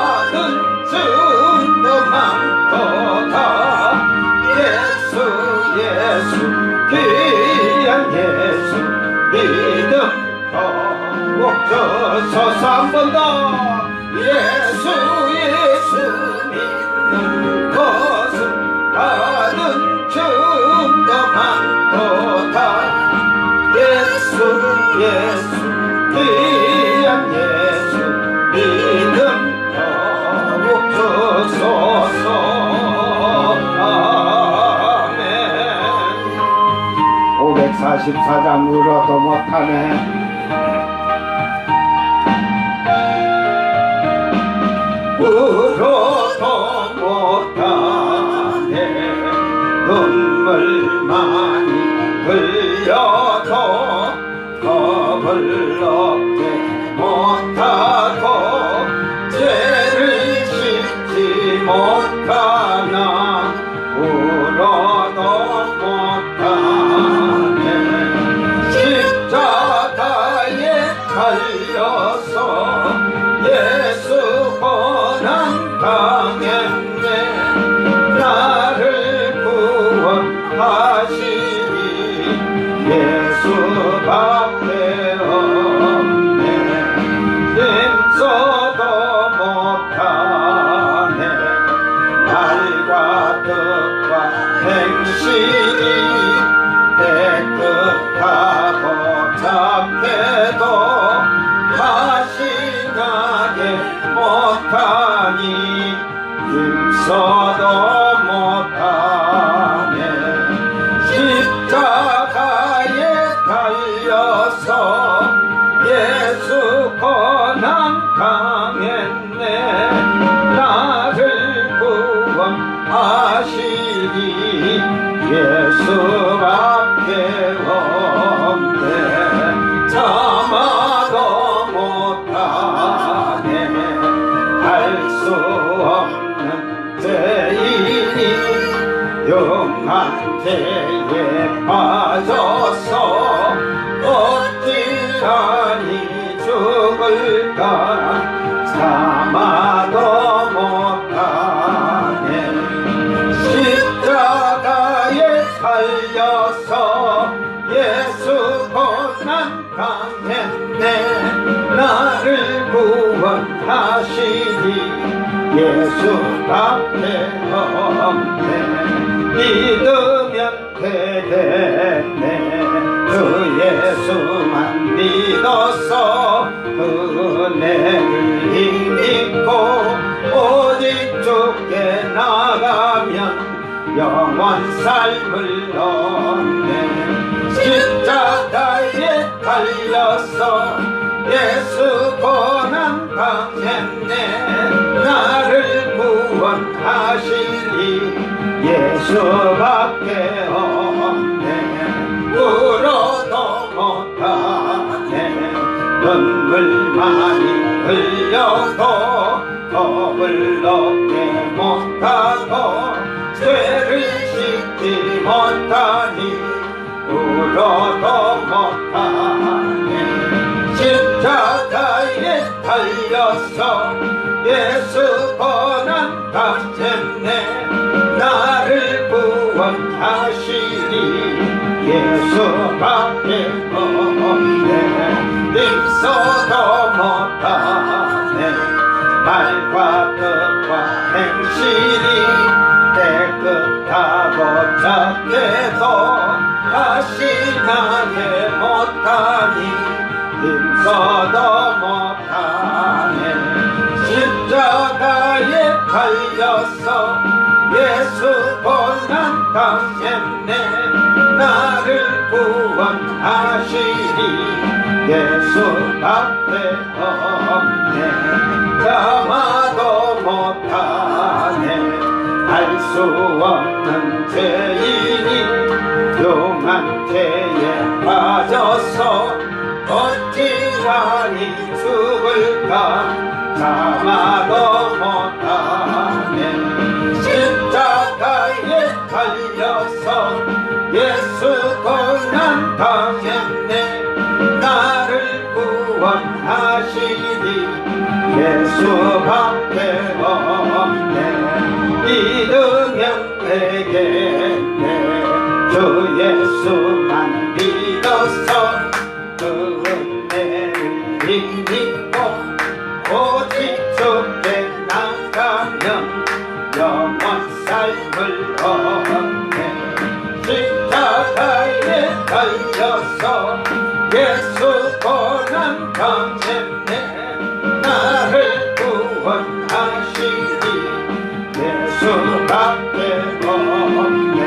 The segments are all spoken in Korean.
받은 증거만 더다 예수 예수 귀한 예수 믿음 더욱져서 한 번 더 예수 예수 믿는 것은 받은 증거 많도다 예수 예수 귀한 예수 믿음 더욱 주소서 아멘. 544장 울어도 못하네. 울어도 못하네. 눈물 많이 흘려도 겁을 얻게 못하고 죄를 씻지 못하나 울어도 못하네. 십자가에 달려서 예수 고난 당했네. 나를 구원하시니 예수밖에 없네. 힘써도 못하네. 날과 뜻과 행실이 깨끗하고 착해도 다시나게 못하니 힘써도 못하네. 십자가에 달려서 예수 고난 당했네. 나를 구원하시니 예수밖에 없네. 참아도 못하네. 할 수 없는 죄인이 용한 죄에 빠져서 어찌하니 죽을까 참아도 못하네. 십자가에 달려서 예수 고난 당했네. 나를 구원하시니 예수밖에 없네. 믿으면 되겠네. 그 예수만 믿어서 은혜를 힘입고 오직 주께 나가면 영원 삶을 얻네. 십자가에 달려서 예수 고난 당했네. 나를 구원하시니 예수밖에 없네. 울어도 못하네. 눈물 많이 흘려도 겁을 얻게 못하고 죄를 씻지 못하니 울어도 못하네. 십자가에 달려서 예수 고난 당했네. 나를 구원하시니 예수밖에 없네. 힘써도 못하네. 말과 뜻과 행실이 깨끗하고 착해도 다시 나게 못하니 힘써도 못하네. 십자가에 달려서 예수 고난 당했네. 나를 구원하시니 예수밖에 없네. 참아도 못하네. 할 수 없는 죄인이 용한 죄에 빠져서 어찌하니 죽을까 참아도 못하네. 십자가에 달려서 예수 고난 당했네. 나를 구원하시니 예수밖에 없네. 믿으면 되겠네. 주 주 예수만 믿어서 그 은혜를 힘입고 오직 주께 나가면 영원 삶을 얻네. 십자가에 달려서 예수 고난 당했네. 나를 구원하시니 예수밖에 없네.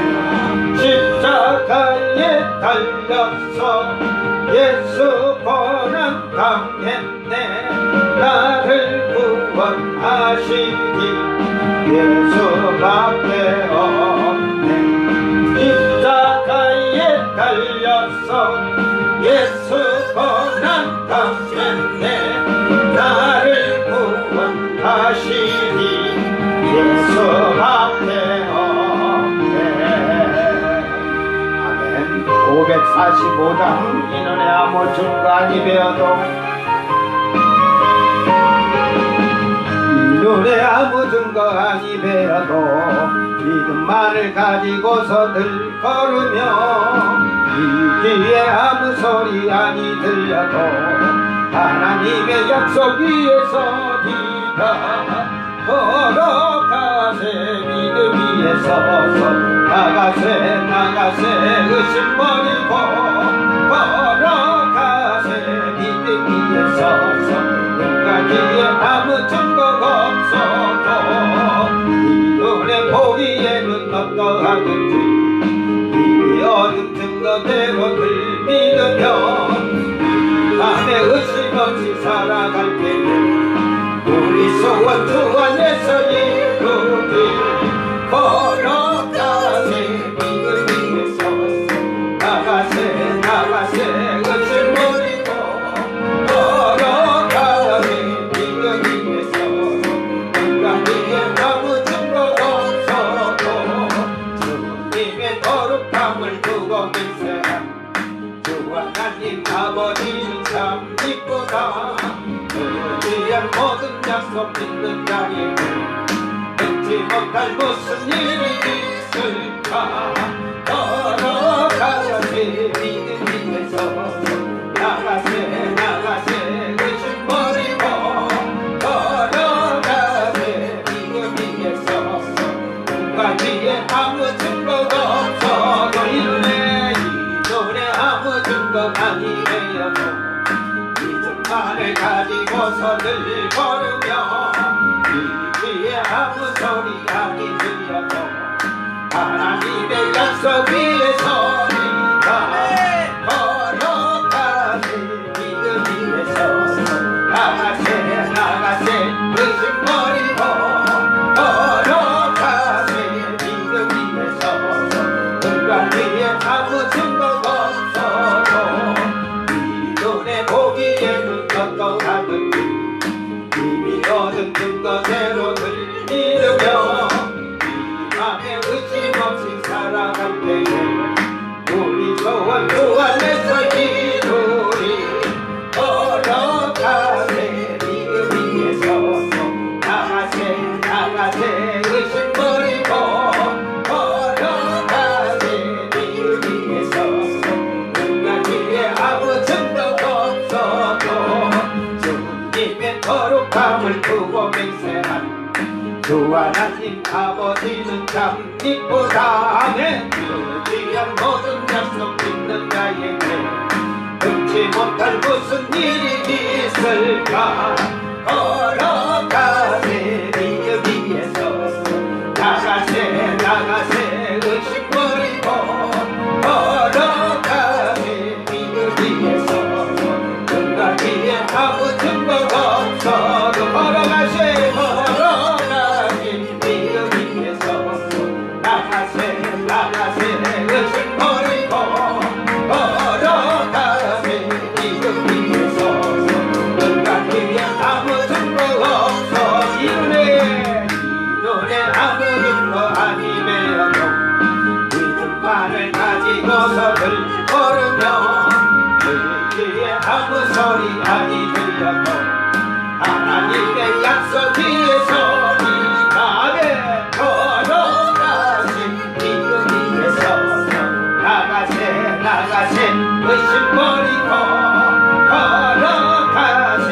십자가에 달려서 예수 고난 당했네. 나를 구원하시니 예수밖에 없네. 십자가에 달려서 예수 고난 당했네. 나를 구원하시니 예수밖에 없네. 아멘. 545장 인원의 아무 증거 아니 배어도 눈에 아무 증거 아니 배어도 믿음만을 가지고서 들걸으며 이 귀에 아무 소리 아니 들려도 하나님의 약속 위에서 네가 걸어가세. 믿음 위에 서서 나가세 의심 버리고 걸어가세. 믿음 위에 서서 끝까지에 아무 증거가 없어도 이 눈에 보기에는 어떠하든지 이미 얻은 증거대로를 믿으며 밤에 의심 없이 살아갈 때는 우리 소원 주 안에서 이루기. 걸어가세. 믿음 위에 서서 나가세 의심 버리고 걸어가세. 믿음 위에 서서 끝까지에 아무 증거가 없어도 주님의 거룩함을 두고 맹세한 주 하나님 아버지는 참 이쁘다. 그리한 모든 약속 믿는 자에게 잊지 못할 무슨 일이 있을까. 걸어가세. 믿음 위에 서서 나가세 의심 버리고 걸어가세. 믿음 위에 서서 끝까지에 아무 증거가 없어도 이 눈에 아무 증거 아니 되어도 믿음만을 가지고서 늘 걸으며 이 귀에 아무 소리 아니 들려도 하나님의 약속 위에서 네가 걸어가세. 믿음 위에 서서 나가세 의심 버리고 걸어가세. 믿음 위에 서서 끝까지에 아무 증거가 없어도 이 눈에 보기에는 어떠하든지 이미 얻은 증거대로를 믿으며 이 맘에 의심 없이 살아갈 때에 우리 소원 주 안에서 이루리. 걸어가세. 믿음 위에 서서 나가세 의심 버리고 걸어가세. 믿음 위에 서서 끝까지에 아무 증거가 없어도 주님의 거룩함을 두고 맹세한 주 하나님 아버지는 참 이쁘다. 아멘. 그 귀한 모든 약속 믿는 자에게 끊지 못할 무슨 일이 있을까. 걸어가세. 믿음 위에 서서 나가세 의심 버리고 걸어가세. 믿음 위에 서서 끝까지에 아무 증거가 없어도 걸어가세. 믿음 위에 서서 나가세 의심 버리고 걸어가세. 믿음 위에 서서 끝까지에 아무 증거가 없어. 이 눈에 아무 증거 아니 배어도 믿음만을 가지고서 늘 걸으며 그 귀에 아무 소리 아니 들려도 하나님의 약속 위에서 네가 걸어가세. 믿음 위에 서서 의심 버리고 걸어가세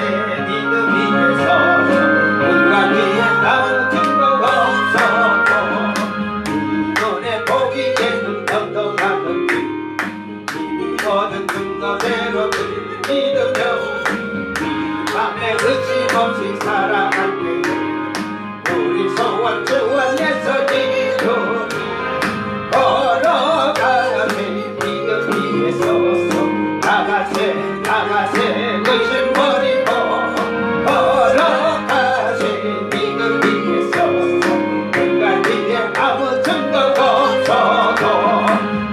믿음 위에 서서 눈과 귀에 아무 증거 없어도 이 눈에 보기에는 어떠하든지 이 모든 증거대로 믿으며 밤에 의심 없이 살아갈 때 우리 소원 주원에서 지루 걸어가세 믿음 위에 서서 나가세 의심 버리고 걸어가세 믿음 위에 서서 눈과 귀에 아무 증거 없어도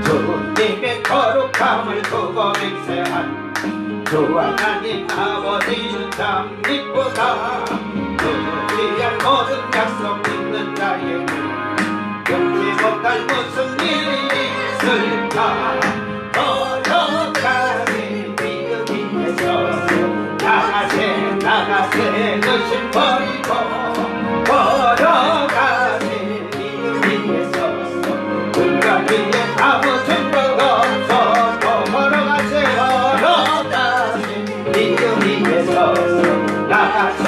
주님의 거룩함을 두고 맹세한 주 하나님 아버지는 참 이쁘다 그 귀한 모든 약속 믿는 자에게 용기 못할 무슨 일이 있을까 걸어가세 믿음 위에 서서 나가세 의심 버리고 걸어가세 믿음 위에 서서 눈과 귀에 아무 증거가 없어도 걸어가세 믿음 위에 서서 나가세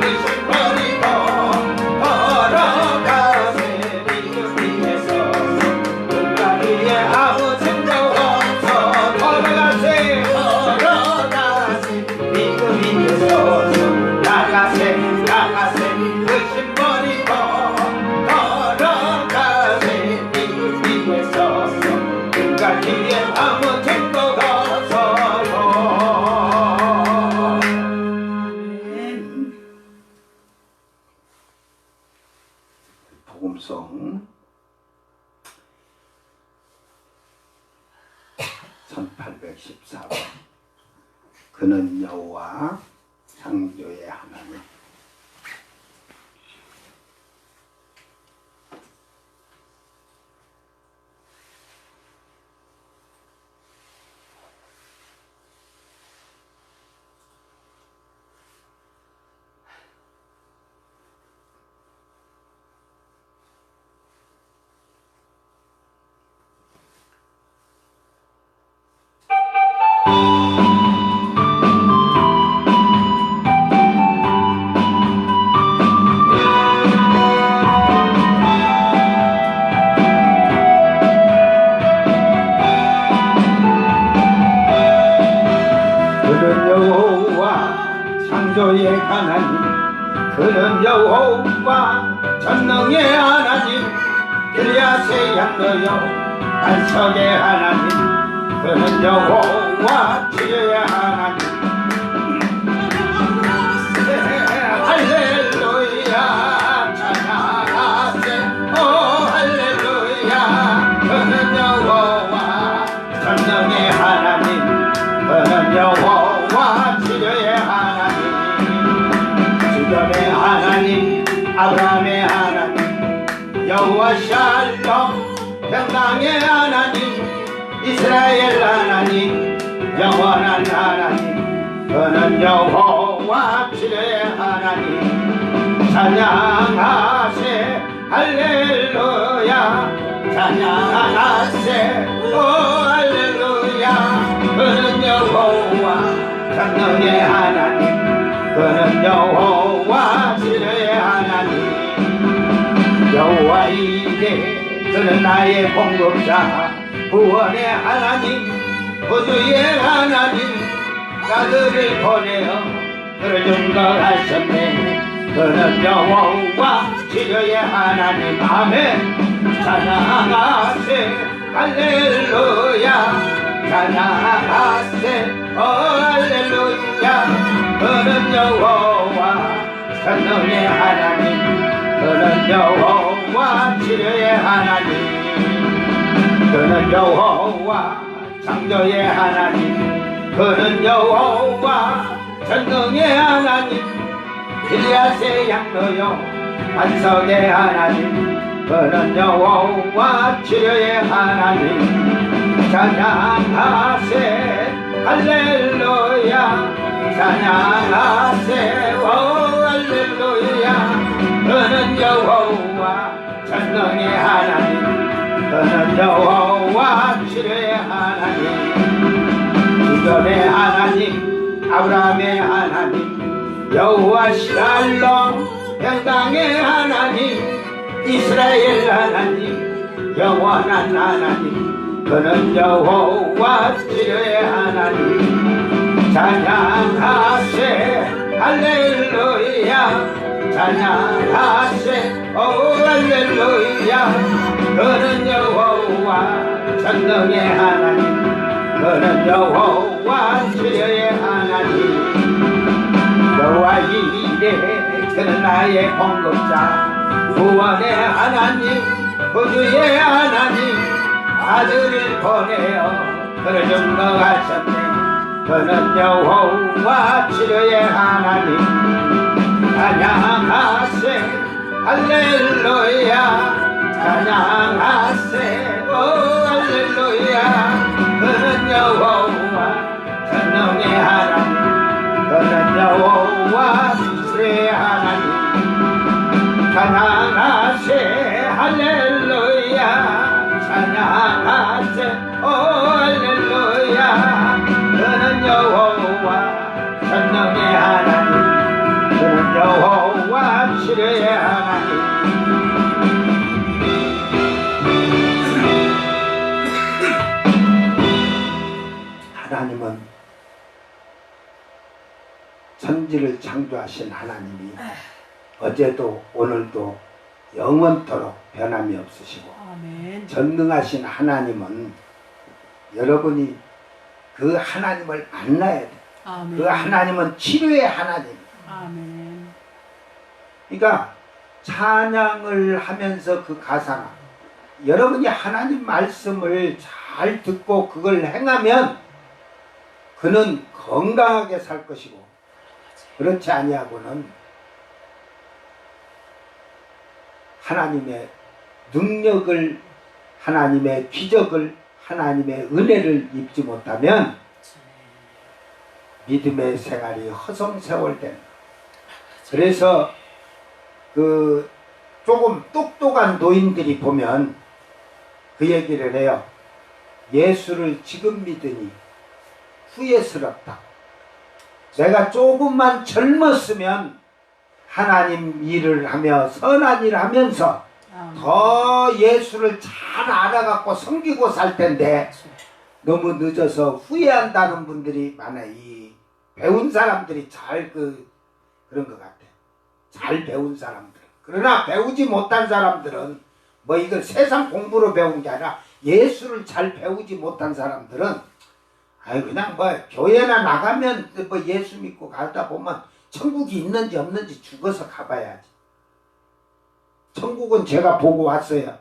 의심 버리고 걸어가세 믿음 위에 서서 눈과 귀에 아무 증거 없어 걸어가세 믿음 위에 서서 나가세 의심 버리고 걸어가세 믿음 위에 서서 눈과 귀에 아무 증거가 없어도 복음송 1814번 그는 여호와 창조의 하나님 그는 여호와 창조의 하나님 그는 여호와 전능의 하나님 길야세 양너여 반석의 하나님 그는 여호와 치료의 하나님 할렐루야 찬양하세 오 할렐루야 그는 여호와 전능의 하나님 그는 여호와 치료의 하나님 주변의 하나님 아브라함의 하나님 여호와 샬롬 평강의 하나님 이스라엘 하나님 영원한 하나님 그는 여호와 치료의 하나님 찬양하세 할렐루야 찬양하세 오 할렐루야 그는 여호와 전능의 하나님 그는 여호와 치료의 하나님 여호와 이레 그는 나의 공급자 구원의 하나님 구주의 하나님 나들을 보내어 그를 증거하셨네 그는 여호와 치료의 하나님 아멘 찬양하세 할렐루야 찬양하세 오 할렐루야 그는 여호와 전능의 하나님 그는 여호와 치료의 하나님 그는 여호와 창조의 하나님 그는 여호와 전능의 하나님 길야세 양너여 반석의 하나님 그는 여호와 치료의 하나님 찬양하세 할렐루야 찬양하세 오 할렐루야 그는 여호와 전능의 하나님 그는 여호와 치료의 하나님, 기존의 하나님, 아브라함의 하나님, 여호와 시랄롬 평강의 하나님, 이스라엘 하나님, 영원한 하나님, 그는 여호와 치료의 하나님. 찬양하세 할렐루야, 찬양하세 오 할렐루야. 그는 여호와 전능의 하나님, 그는 여호와 치료의 하나님. 여호와 이래 그는 나의 공급자, 구원의 하나님, 구주의 하나님, 아들을 보내어 그를 증거하셨네. 그는 여호와 치료의 하나님. 찬양하세 할렐루야, 찬양하세 오 할렐루야. 그는 여호와 전능의 하나님, 그는 여호와 치료의 하나님. 찬양하세 할렐루야, 찬양하세 오 할렐루야. 그는 여호와 전능의 하나님, 그는 여호와 치료의 하나님. 하나님은 천지를 창조하신 하나님이 어제도 오늘도 영원토록 변함이 없으시고, 아멘. 전능하신 하나님은 여러분이 그 하나님을 만나야 돼. 아멘. 그 하나님은 치료의 하나님. 아멘. 그러니까 찬양을 하면서 그 가사가, 여러분이 하나님 말씀을 잘 듣고 그걸 행하면 그는 건강하게 살 것이고, 그렇지 아니하고는 하나님의 능력을, 하나님의 기적을, 하나님의 은혜를 입지 못하면 믿음의 생활이 허송세월된다. 그래서 그 조금 똑똑한 노인들이 보면 그 얘기를 해요. 예수를 지금 믿으니 후회스럽다. 내가 조금만 젊었으면 하나님 일을 하며 선한 일을 하면서 더 예수를 잘 알아갖고 섬기고 살 텐데 너무 늦어서 후회한다는 분들이 많아요. 이 배운 사람들이 잘 그런 것 같아. 잘 배운 사람들. 그러나 배우지 못한 사람들은 뭐 이걸 세상 공부로 배운 게 아니라 예수를 잘 배우지 못한 사람들은 아이 그냥 뭐 교회나 나가면 뭐 예수 믿고 가다 보면 천국이 있는지 없는지 죽어서 가봐야지. 천국은 제가 보고 왔어요.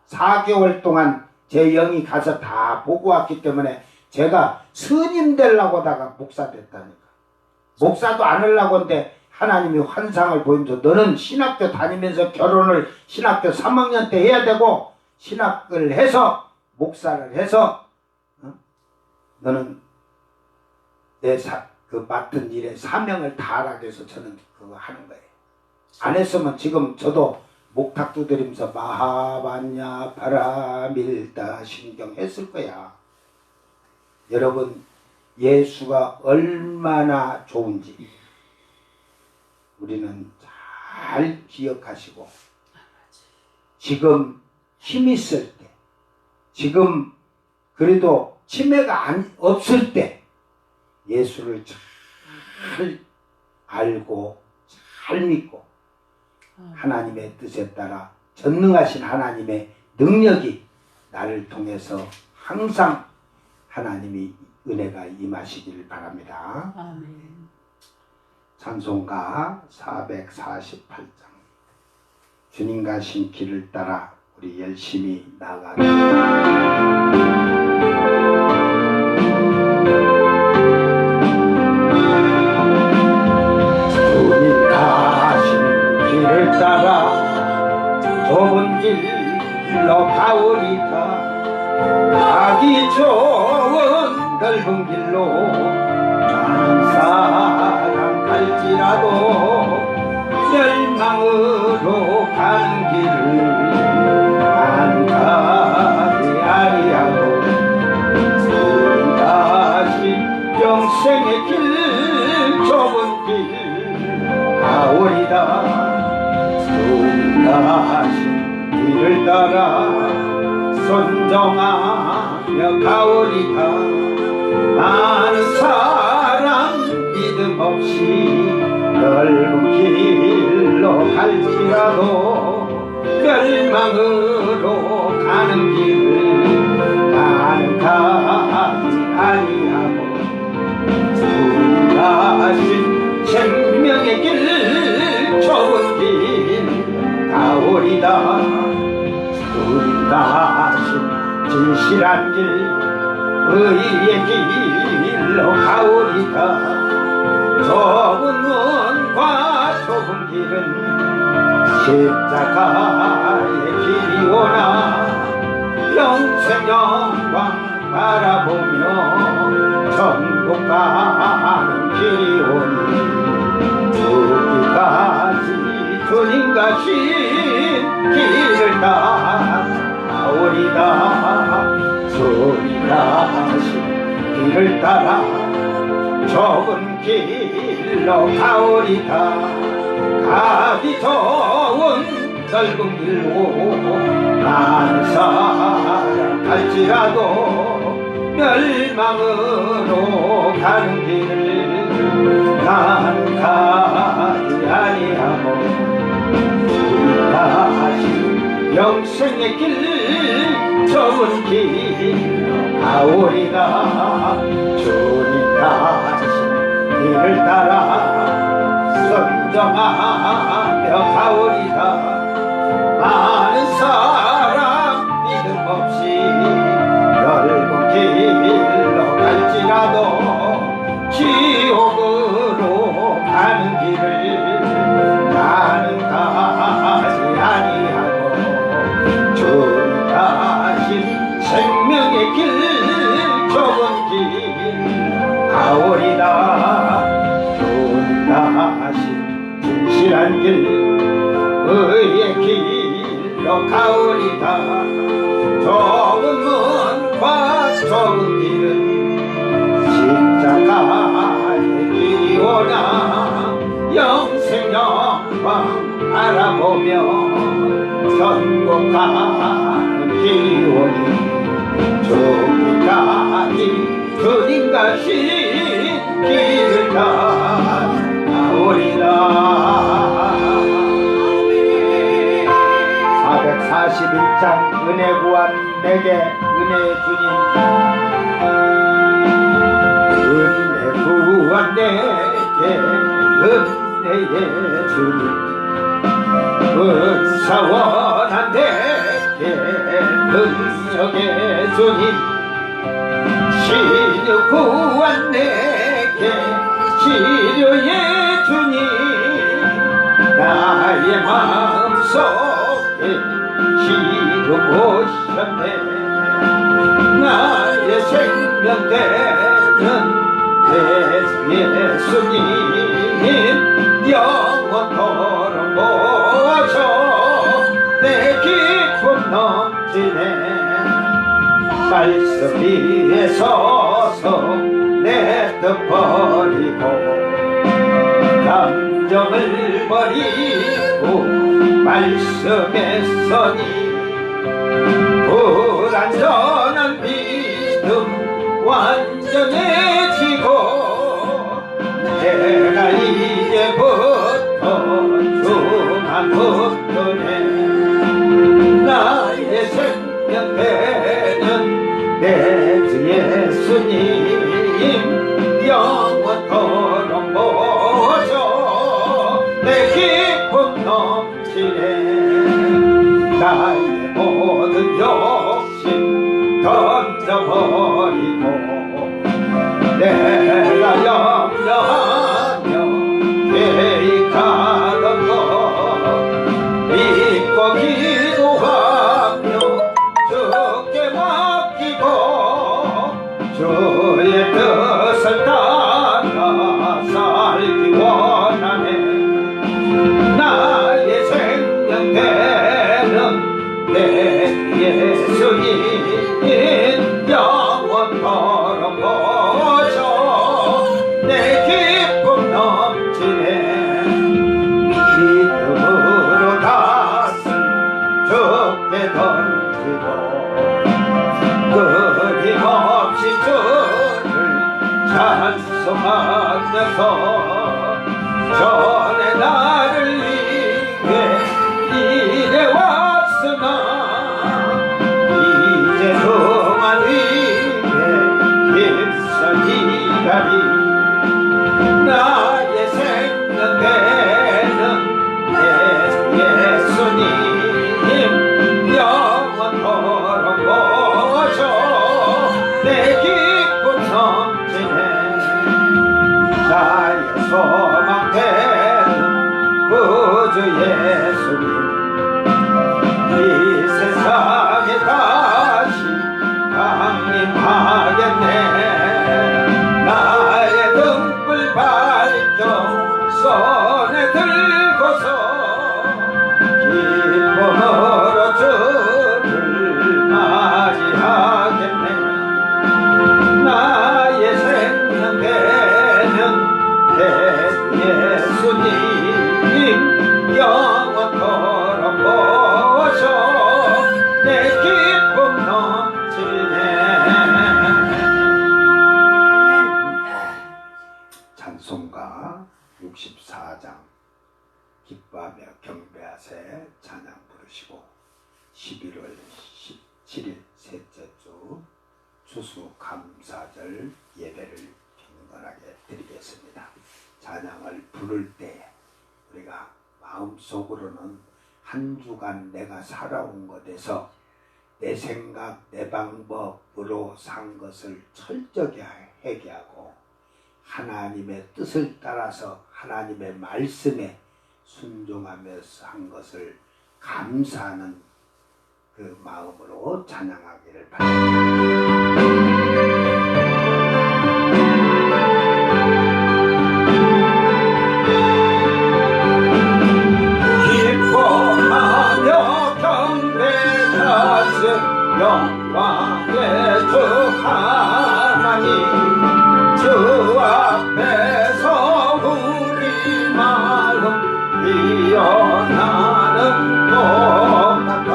4개월 동안 제 영이 가서 다 보고 왔기 때문에 제가 스님 되려고 하다가 목사 됐다니까. 목사도 안 하려고 했는데 하나님이 환상을 보이면서 너는 신학교 다니면서 결혼을 신학교 3학년 때 해야 되고 신학을 해서 목사를 해서 너는 내 맡은 일에 사명을 다하라 해서 저는 그거 하는 거예요. 안 했으면 지금 저도 목탁 두드리면서 마하반야 바라밀다 신경 했을 거야. 여러분 예수가 얼마나 좋은지 우리는 잘 기억하시고 지금 힘 있을 때, 지금 그래도 치매가 없을 때 예수를 잘 알고 잘 믿고 하나님의 뜻에 따라 전능하신 하나님의 능력이 나를 통해서 항상 하나님이 은혜가 임하시길 바랍니다. 아멘. 찬송가 448장 주님 가신 길을 따라 우리 열심히 나가겠습니다. 주님 가신 길을 따라 좁은 길로 가오리다. 가기 좋은 넓은 길로 많은 사람 갈지라도 멸망으로 가는 길을 안 가게 하리라. 선정하며 가오리다. 많은 사람 믿음 없이 넓은 길로 갈지라도 멸망으로 가는 길을 나는 가지 아니하고 주하신 생명의 길 좁은 길 가오리다. 주하신 진실한 길 의의 길로 가오리다. 좁은 문과 좁은 길은 십자가의 길이 오나 영생 영광 바라보며 천국 가는 길이 오니 죽기까지 주님 가신 길을 따라오리다. 주님 가신 길을 따라 좁은 길로 가오리다. 가기 좋은 넓은 길로 많은 사람 갈지라도 멸망으로 가는 길을 나는 가지 아니하고 주님 영생의 길 좁은 길 가오리다. 주님 가신 길을 따라 선정하며 가오리다. 많은 사람 믿음 없이 넓은 길로 갈지라도 지옥으로 가는 길을 나는 가지 아니하고 주님 가신 생명의 길 좁은 길 가오리다. 주님 진실한 길 의의 길로 가오리다. 좁은 문과 좁은 길은 십자가의 길이 오나 영생 영광 바라보며 천국 가는 길이 오니 죽기까지 주님 가신 길을 따라오리다. 441장 은혜 구한 내게 은혜 주님. 은혜 구한 내게 은혜의 주님. 은사원한 내게 능력의 주님. 치료 구한 내게 치료의 주님. 나의 마음속에 기름 오셨네. 나의 생명 되는 예수님 영원토록 모아줘. 내 기쁨 넘치네. 말씀 위에 서서 내 뜻 버리고 감정을 버리고 말씀에 서니 불완전한 믿음 완전해지고 내가 이제부터 주만 붙드네. 나의 생명 되는 내 주 예수님 영원토록 모셔. 내 기쁨 넘치네. 나의 모든 욕심 던져버리고 내가 염려하며 계획하던 것 믿고 기도하며 주께 맡기고 주의 뜻을 따라 살기 원하네. 나의 생명 되는 내 예수님 영원토록 모셔. 내 기쁨 넘치네. 믿음으로 다시 주께 던지고 약속하면서 전에 나를 위해 일해왔으나 이제 그만 위해 일설이라니 나의 생명되는 예수님 영원토록 모셔 내 기쁨 넘치네 나의 소망되는 구주 예수님 이 세상에 다시 강림하겠네 나의 등불 밝혀 손에 들고서 기쁨으로 주를 맞이하겠네 나의 생명되는 예수님 영원토록 모셔 내 기쁨 넘치네 찬송가 64장 기뻐하며 경배하세 찬양 부르시고 11월 17일 셋째 주 추수감사절 예배를 경건하게 드리겠습니다. 찬양을 부를 때 우리가 마음속으로는 한 주간 내가 살아온 것에서 내 생각, 내 방법으로 산 것을 철저히 회개하고 하나님의 뜻을 따라서 하나님의 말씀에 순종하면서 한 것을 감사하는 그 마음으로 찬양하기를 바랍니다. 영광의 주 하나님 주 앞에서 우리 마음 피어나는 꽃같아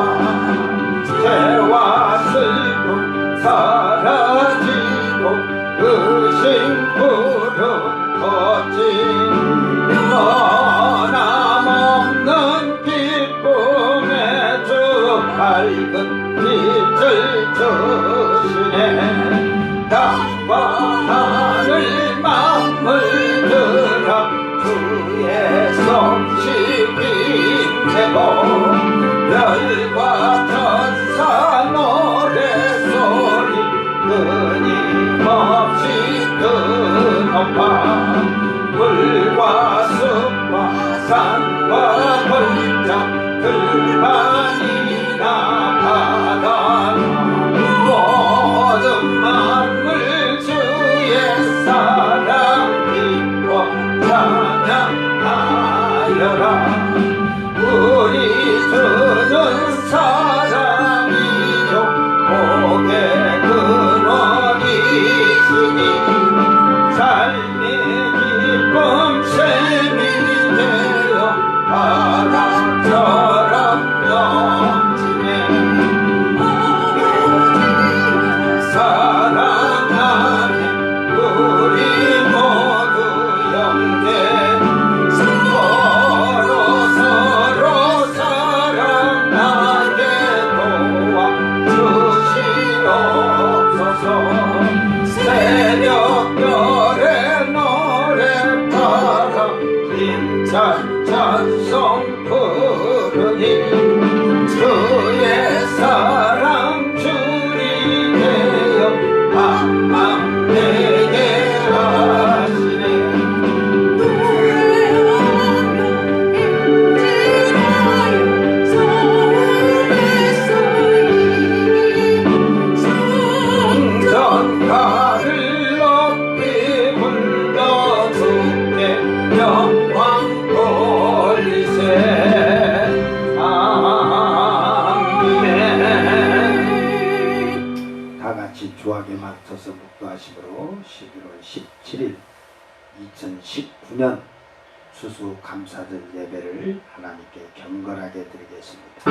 죄와 슬픔 사라지고 의심 부름 거친 변함없는 기쁨의 주 밝은 빛을 주시네 땅과 하늘 만물들아 주의 성식이 되고 별과 천사 노래소리 끊임없이 높아 물과 숲과 산과 골장 들판이나 바다 모든 만물 주의 사랑 기뻐 찬양하여라 우리 주는 사랑이요 복의 근원이시니 삶의 기쁨 샘이 되어 바람처럼 넘치네 사랑하는 우리 모두 형제 서로 사랑하게 도와주시옵소서 새벽별의 노래바람 힘찬 찬송 부르니 주의 사랑 줄이 되어 한맘 되게 하시네 성전가를 높이 불러 주께 영광 돌리세 다같이 주악에 맞춰서 묵도하심으로 11월 17일 2019년 추수감사절 예배를 하나님께 경건하게 드리겠습니다.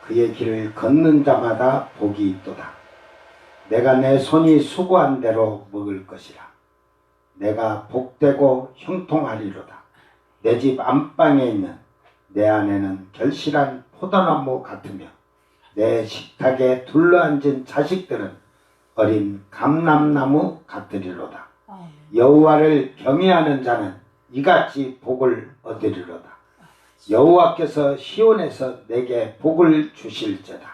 그의 길을 걷는 자마다 복이 있도다. 내가 내 손이 수고한 대로 먹을 것이라. 내가 복되고 형통하리로다. 내 집 안방에 있는 내 아내는 결실한 포도나무 같으며 내 식탁에 둘러앉은 자식들은 어린 감람나무 같으리로다. 여호와를 경외하는 자는 이같이 복을 얻으리로다. 여호와께서 시온에서 내게 복을 주실지어다.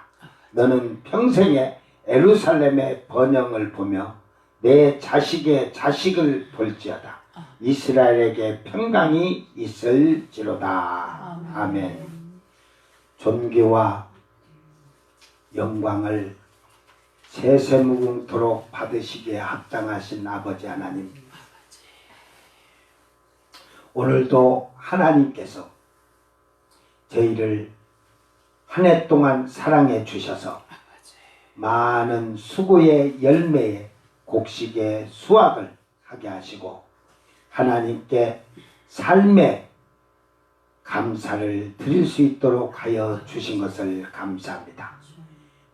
너는 평생에 예루살렘의 번영을 보며 내 자식의 자식을 볼지어다. 이스라엘에게 평강이 있을지로다. 아멘. 존귀와 영광을 세세무궁토록 받으시기에 합당하신 아버지 하나님, 오늘도 하나님께서 저희를 한 해 동안 사랑해 주셔서 많은 수고의 열매에 곡식의 수확을 하게 하시고 하나님께 삶의 감사를 드릴 수 있도록 하여 주신 것을 감사합니다.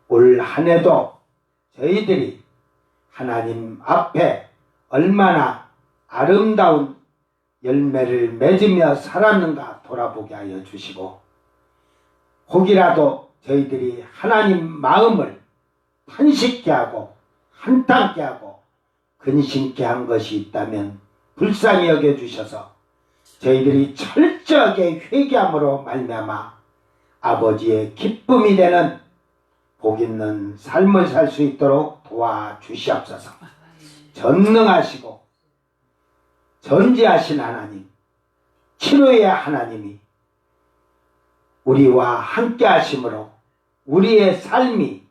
올 한 해도 저희들이 하나님 앞에 얼마나 아름다운 열매를 맺으며 살았는가 돌아보게 하여 주시고, 혹이라도 저희들이 하나님 마음을 탄식케 하고 한탄케 하고 근심케 한 것이 있다면 불쌍히 여겨주셔서 저희들이 철저하게 회개함으로 말미암아 아버지의 기쁨이 되는 복 있는 삶을 살 수 있도록 도와주시옵소서. 전능하시고 전지하신 하나님, 치료의 하나님이 우리와 함께 하심으로 우리의 삶이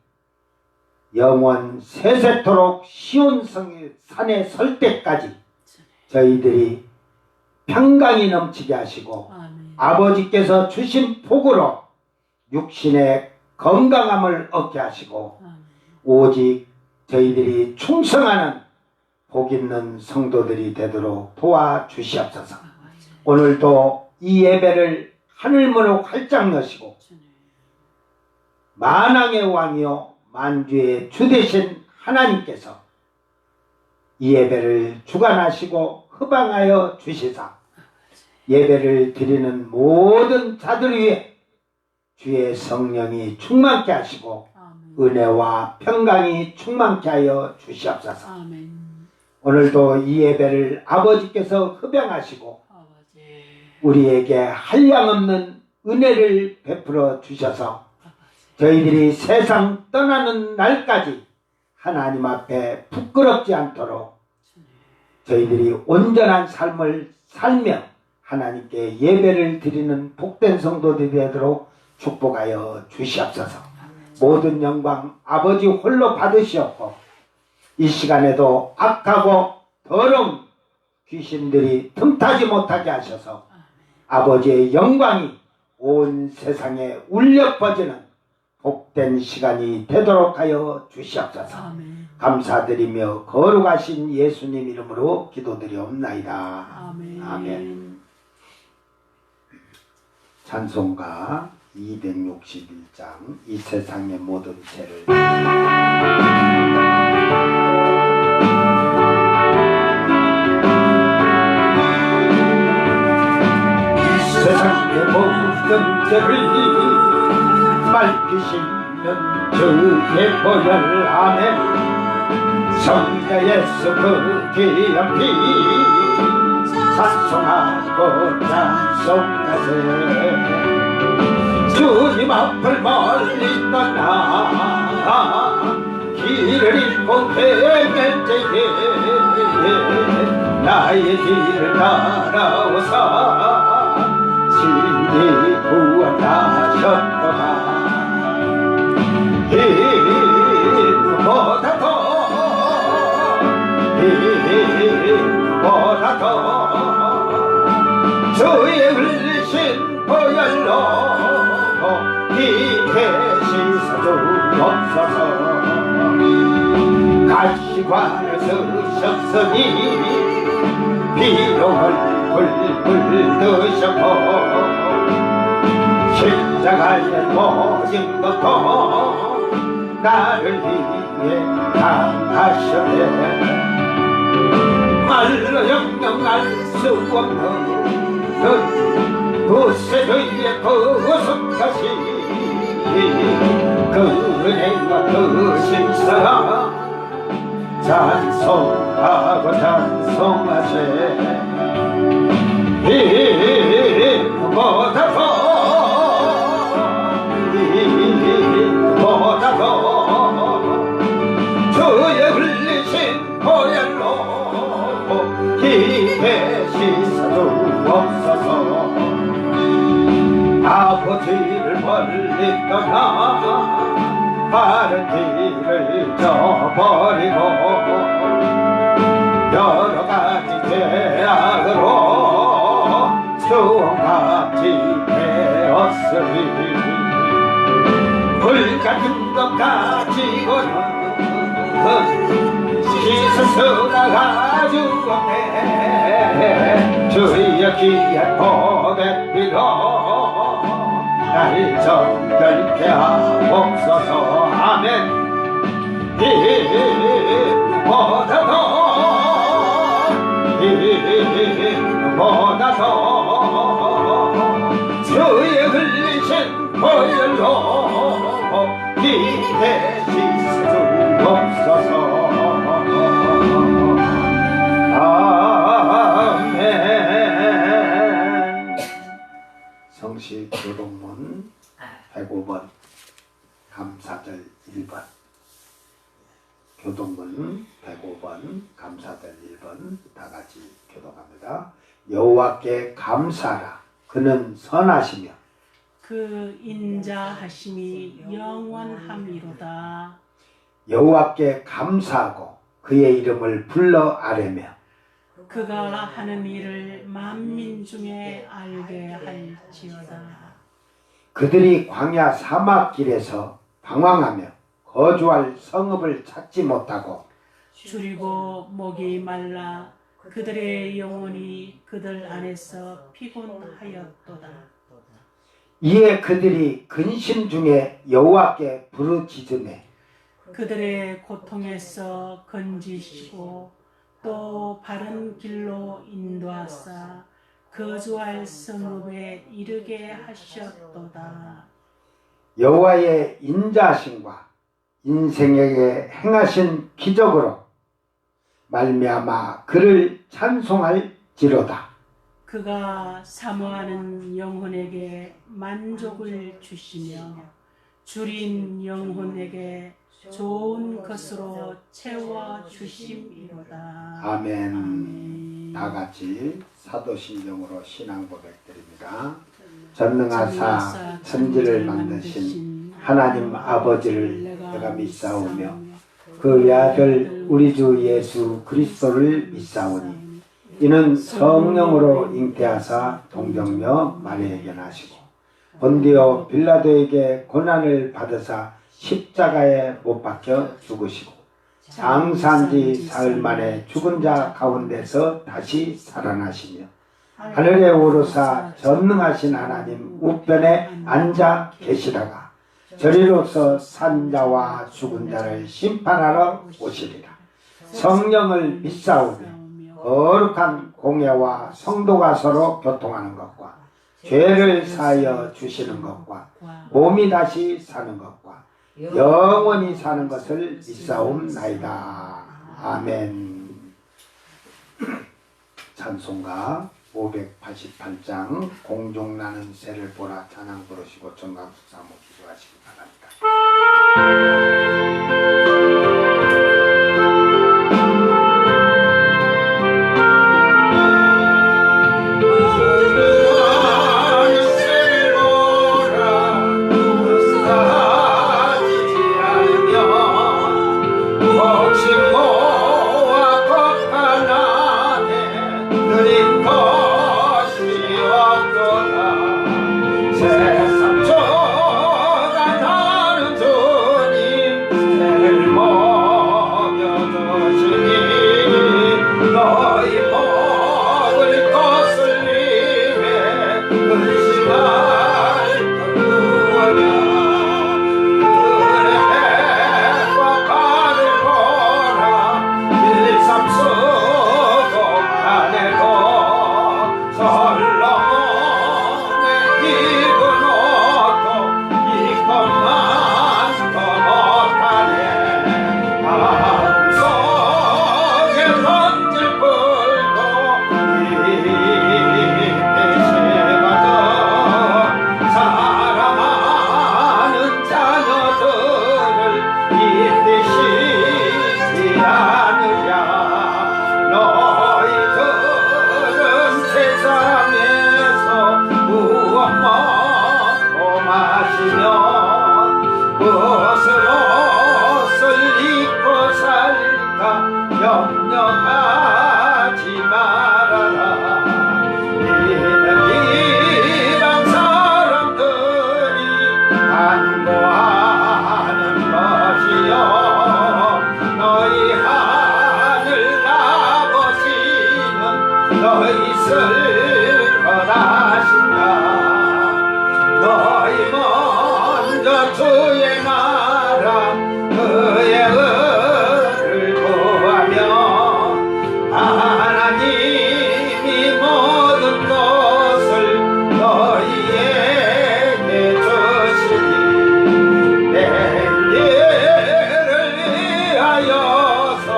영원 세세토록 시온성의 산에 설 때까지 저희들이 평강이 넘치게 하시고 아버지께서 주신 복으로 육신의 건강함을 얻게 하시고 오직 저희들이 충성하는 복 있는 성도들이 되도록 도와주시옵소서. 오늘도 이 예배를 하늘문을 활짝 여시고 만왕의 왕이요 만주의 주 되신 하나님께서 이 예배를 주관하시고 허방하여 주시사 예배를 드리는 모든 자들 위에 주의 성령이 충만케 하시고 은혜와 평강이 충만케 하여 주시옵소서. 오늘도 이 예배를 아버지께서 흡양하시고 우리에게 한량없는 은혜를 베풀어 주셔서 저희들이 세상 떠나는 날까지 하나님 앞에 부끄럽지 않도록 저희들이 온전한 삶을 살며 하나님께 예배를 드리는 복된 성도들이 되도록 축복하여 주시옵소서. 모든 영광 아버지 홀로 받으시옵고 이 시간에도 악하고 더러운 귀신들이 틈타지 못하게 하셔서 아버지의 영광이 온 세상에 울려 퍼지는 복된 시간이 되도록 하여 주시옵소서. 감사드리며 거룩하신 예수님 이름으로 기도드리옵나이다. 아멘. 찬송가 261장 이 세상의 모든 죄를 세상의 모든 죄를 밝히시는 주의 보혈 안에 성자 예수 그 귀한 피 찬송하고 찬송하세. 주님 앞을 멀리 떠나 길을 잃고 헤맬 때에 나의 길을 따라오사 진리 구원하셨도다. 힘보다 더 주의 흘리신 보혈로 빛에 씻어주옵소서. 가시관을 쓰셨으니 비용을 불불 드셨고 십자가에 모진 것도 나를 위해 당하셨네. 말로 형용할 수 없는 그 세대의 거룩하신 그 은혜와 그 신사랑 찬송하고 찬송하세. 이보다 더 주의 흘리신 보혈로 기대 씻어주옵소서. 아버지를 멀리 떠나 바른 길을 저버리고 여러가지 죄악으로 수험같이 되었으니 물같은 것 가지고는 씻어서나 가주었네. 주의 귀한 고백비로 나를 정결케 하옵소서. 아멘. 이보다 더 주의 흘리신 보혈로 기대 씻어주옵소서. 아멘. 성시 교동문 105번 감사절 1번. 교동문 105번 감사절 1번 다같이 교동합니다. 여호와께 감사하라. 그는 선하시며 그 인자하심이 영원함이로다. 여호와께 감사하고 그의 이름을 불러 아뢰며 그가 하는 일을 만민 중에 알게 할지어다. 그들이 광야 사막길에서 방황하며 거주할 성읍을 찾지 못하고 줄이고 목이 말라 그들의 영혼이 그들 안에서 피곤하였도다. 이에 그들이 근심 중에 여호와께 부르짖으매 그들의 고통에서 건지시고 또 바른 길로 인도하사 거주할 성읍에 이르게 하셨도다. 여호와의 인자하심과 인생에게 행하신 기적으로 말미암아 그를 찬송할지로다. 그가 사모하는 영혼에게 만족을 주시며 줄인 영혼에게 좋은 것으로 채워 주심이로다. 아멘. 다 같이 사도신경으로 신앙 고백드립니다. 전능하사 천지를 만드신 하나님 아버지를 내가 믿사오며 그 아들 우리 주 예수 그리스도를 믿사오니 이는 성령으로 잉태하사 동정녀 마리아에게 나시고 본디오 빌라도에게 고난을 받으사 십자가에 못 박혀 죽으시고 장사한지 사흘 만에 죽은 자 가운데서 다시 살아나시며 하늘에 오르사 전능하신 하나님 우편에 앉아 계시다가 저리로서 산자와 죽은 자를 심판하러 오시리라. 성령을 믿사오며 거룩한 공예와 성도가 서로 교통하는 것과 죄를 사하여 주시는 것과 몸이 다시 사는 것과 영원히 사는 것을 믿사옵나이다. 아멘. 찬송가 588장 공중나는 새를 보라 찬양 부르시고 정강숙사모 기도하시기 바랍니다. 세상 초가 나는 주님 염려하지 말아라. 이는 이방 사람들이 간구하는 것이요 너희 하늘 아버지는 너희 쓸 것하신다. 너희 먼저 주의 나라 그의 의를 구하며 하나님이 모든 것을 너희에게 주시니 내 일을 위하여서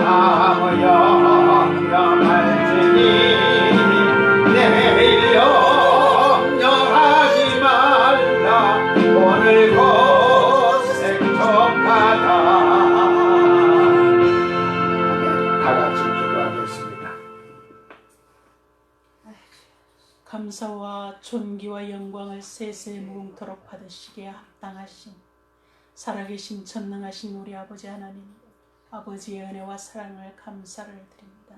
아무 염려말지니 내일 염려하지 말라. 오늘 고생 족하다. 다 같이 기도하겠습니다. 감사와 존귀와 영광을 세세 무궁토록 받으시기에 합당하신 살아계신 전능하신 우리 아버지 하나님, 아버지의 은혜와 사랑을 감사를 드립니다.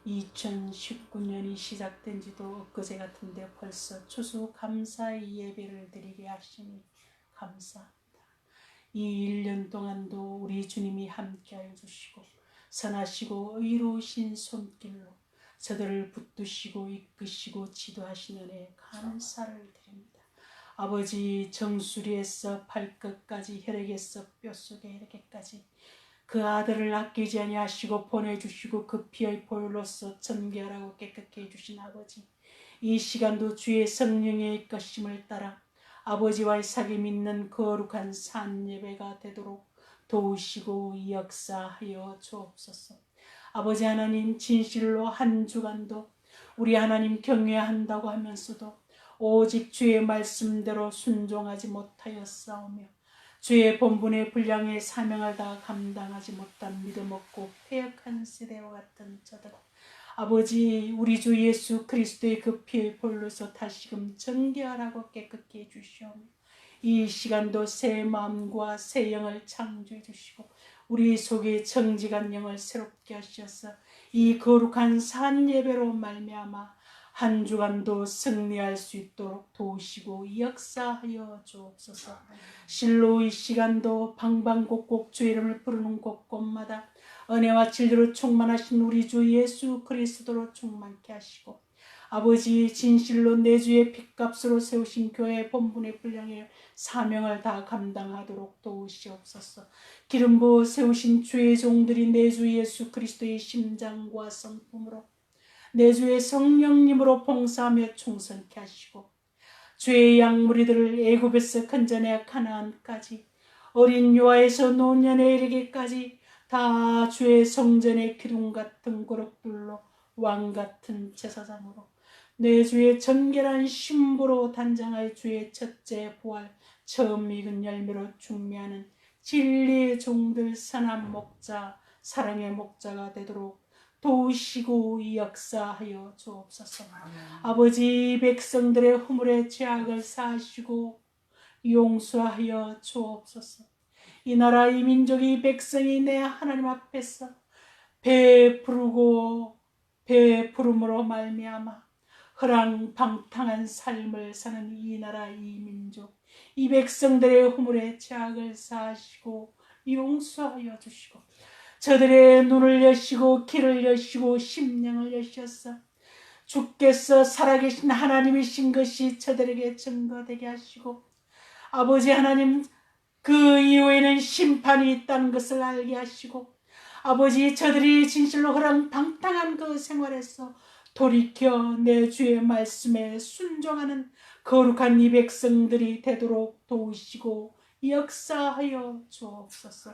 2019년이 시작된 지도 엊그제 같은데 벌써 추수감사의 예배를 드리게 하시니 감사합니다. 이 1년 동안도 우리 주님이 함께하여 주시고 선하시고 의로우신 손길로 저들을 붙드시고 이끄시고 지도하시는 은혜에 감사를 드립니다. 아버지, 정수리에서 발끝까지 혈액에서 뼛속에 혈액까지 그 아들을 아끼지 아니하시고 보내주시고 그 피의 보혈로서 정결하고 깨끗게 해주신 아버지, 이 시간도 주의 성령의 이끄심을 따라 아버지와의 사귐 있는 거룩한 산예배가 되도록 도우시고 역사하여 주옵소서. 아버지 하나님, 진실로 한 주간도 우리 하나님 경외한다고 하면서도 오직 주의 말씀대로 순종하지 못하였사오며 주의 본분의 분량의 사명을 다 감당하지 못한 믿음 없고 패역한 세대와 같은 저들, 아버지, 우리 주 예수 그리스도의 그 피의 볼로서 다시금 정결하고 깨끗게 해주시오며 이 시간도 새 마음과 새 영을 창조해 주시고 우리 속에 정직한 영을 새롭게 하셔서 이 거룩한 산 예배로 말미암아 한 주간도 승리할 수 있도록 도우시고 역사하여 주옵소서. 실로 이 시간도 방방곡곡 주 이름을 부르는 곳곳마다 은혜와 진리로 충만하신 우리 주 예수 그리스도로 충만케 하시고 아버지, 진실로 내 주의 핏값으로 세우신 교회의 본분의 분량의 사명을 다 감당하도록 도우시옵소서. 기름 부어 세우신 주의 종들이 내 주 예수 그리스도의 심장과 성품으로 내 주의 성령님으로 봉사하며 충성케 하시고 주의 양무리들을 애굽에서 건져내 가나안까지 어린 요아에서 노년에 이르기까지 다 주의 성전의 기둥 같은 거룩들로 왕 같은 제사장으로 내 주의 정결한 신부로 단장할 주의 첫째 부활 처음 익은 열매로 중매하는 진리의 종들 선한 목자 사랑의 목자가 되도록 도우시고 역사하여 주옵소서. 아버지, 백성들의 허물의 죄악을 사하시고 용서하여 주옵소서. 이 나라 이 민족이 이 백성이 내 하나님 앞에서 베푸르고 베푸름으로 말미암아 허랑방탕한 삶을 사는 이 나라 이 민족 이 백성들의 허물의 죄악을 사하시고 용서하여 주시고 저들의 눈을 여시고 귀를 여시고 심령을 여셔서 주께서 살아계신 하나님이신 것이 저들에게 증거되게 하시고 아버지 하나님, 그 이후에는 심판이 있다는 것을 알게 하시고 아버지, 저들이 진실로 허랑방탕한 그 생활에서 돌이켜 내 주의 말씀에 순종하는 거룩한 이 백성들이 되도록 도우시고 역사하여 주옵소서.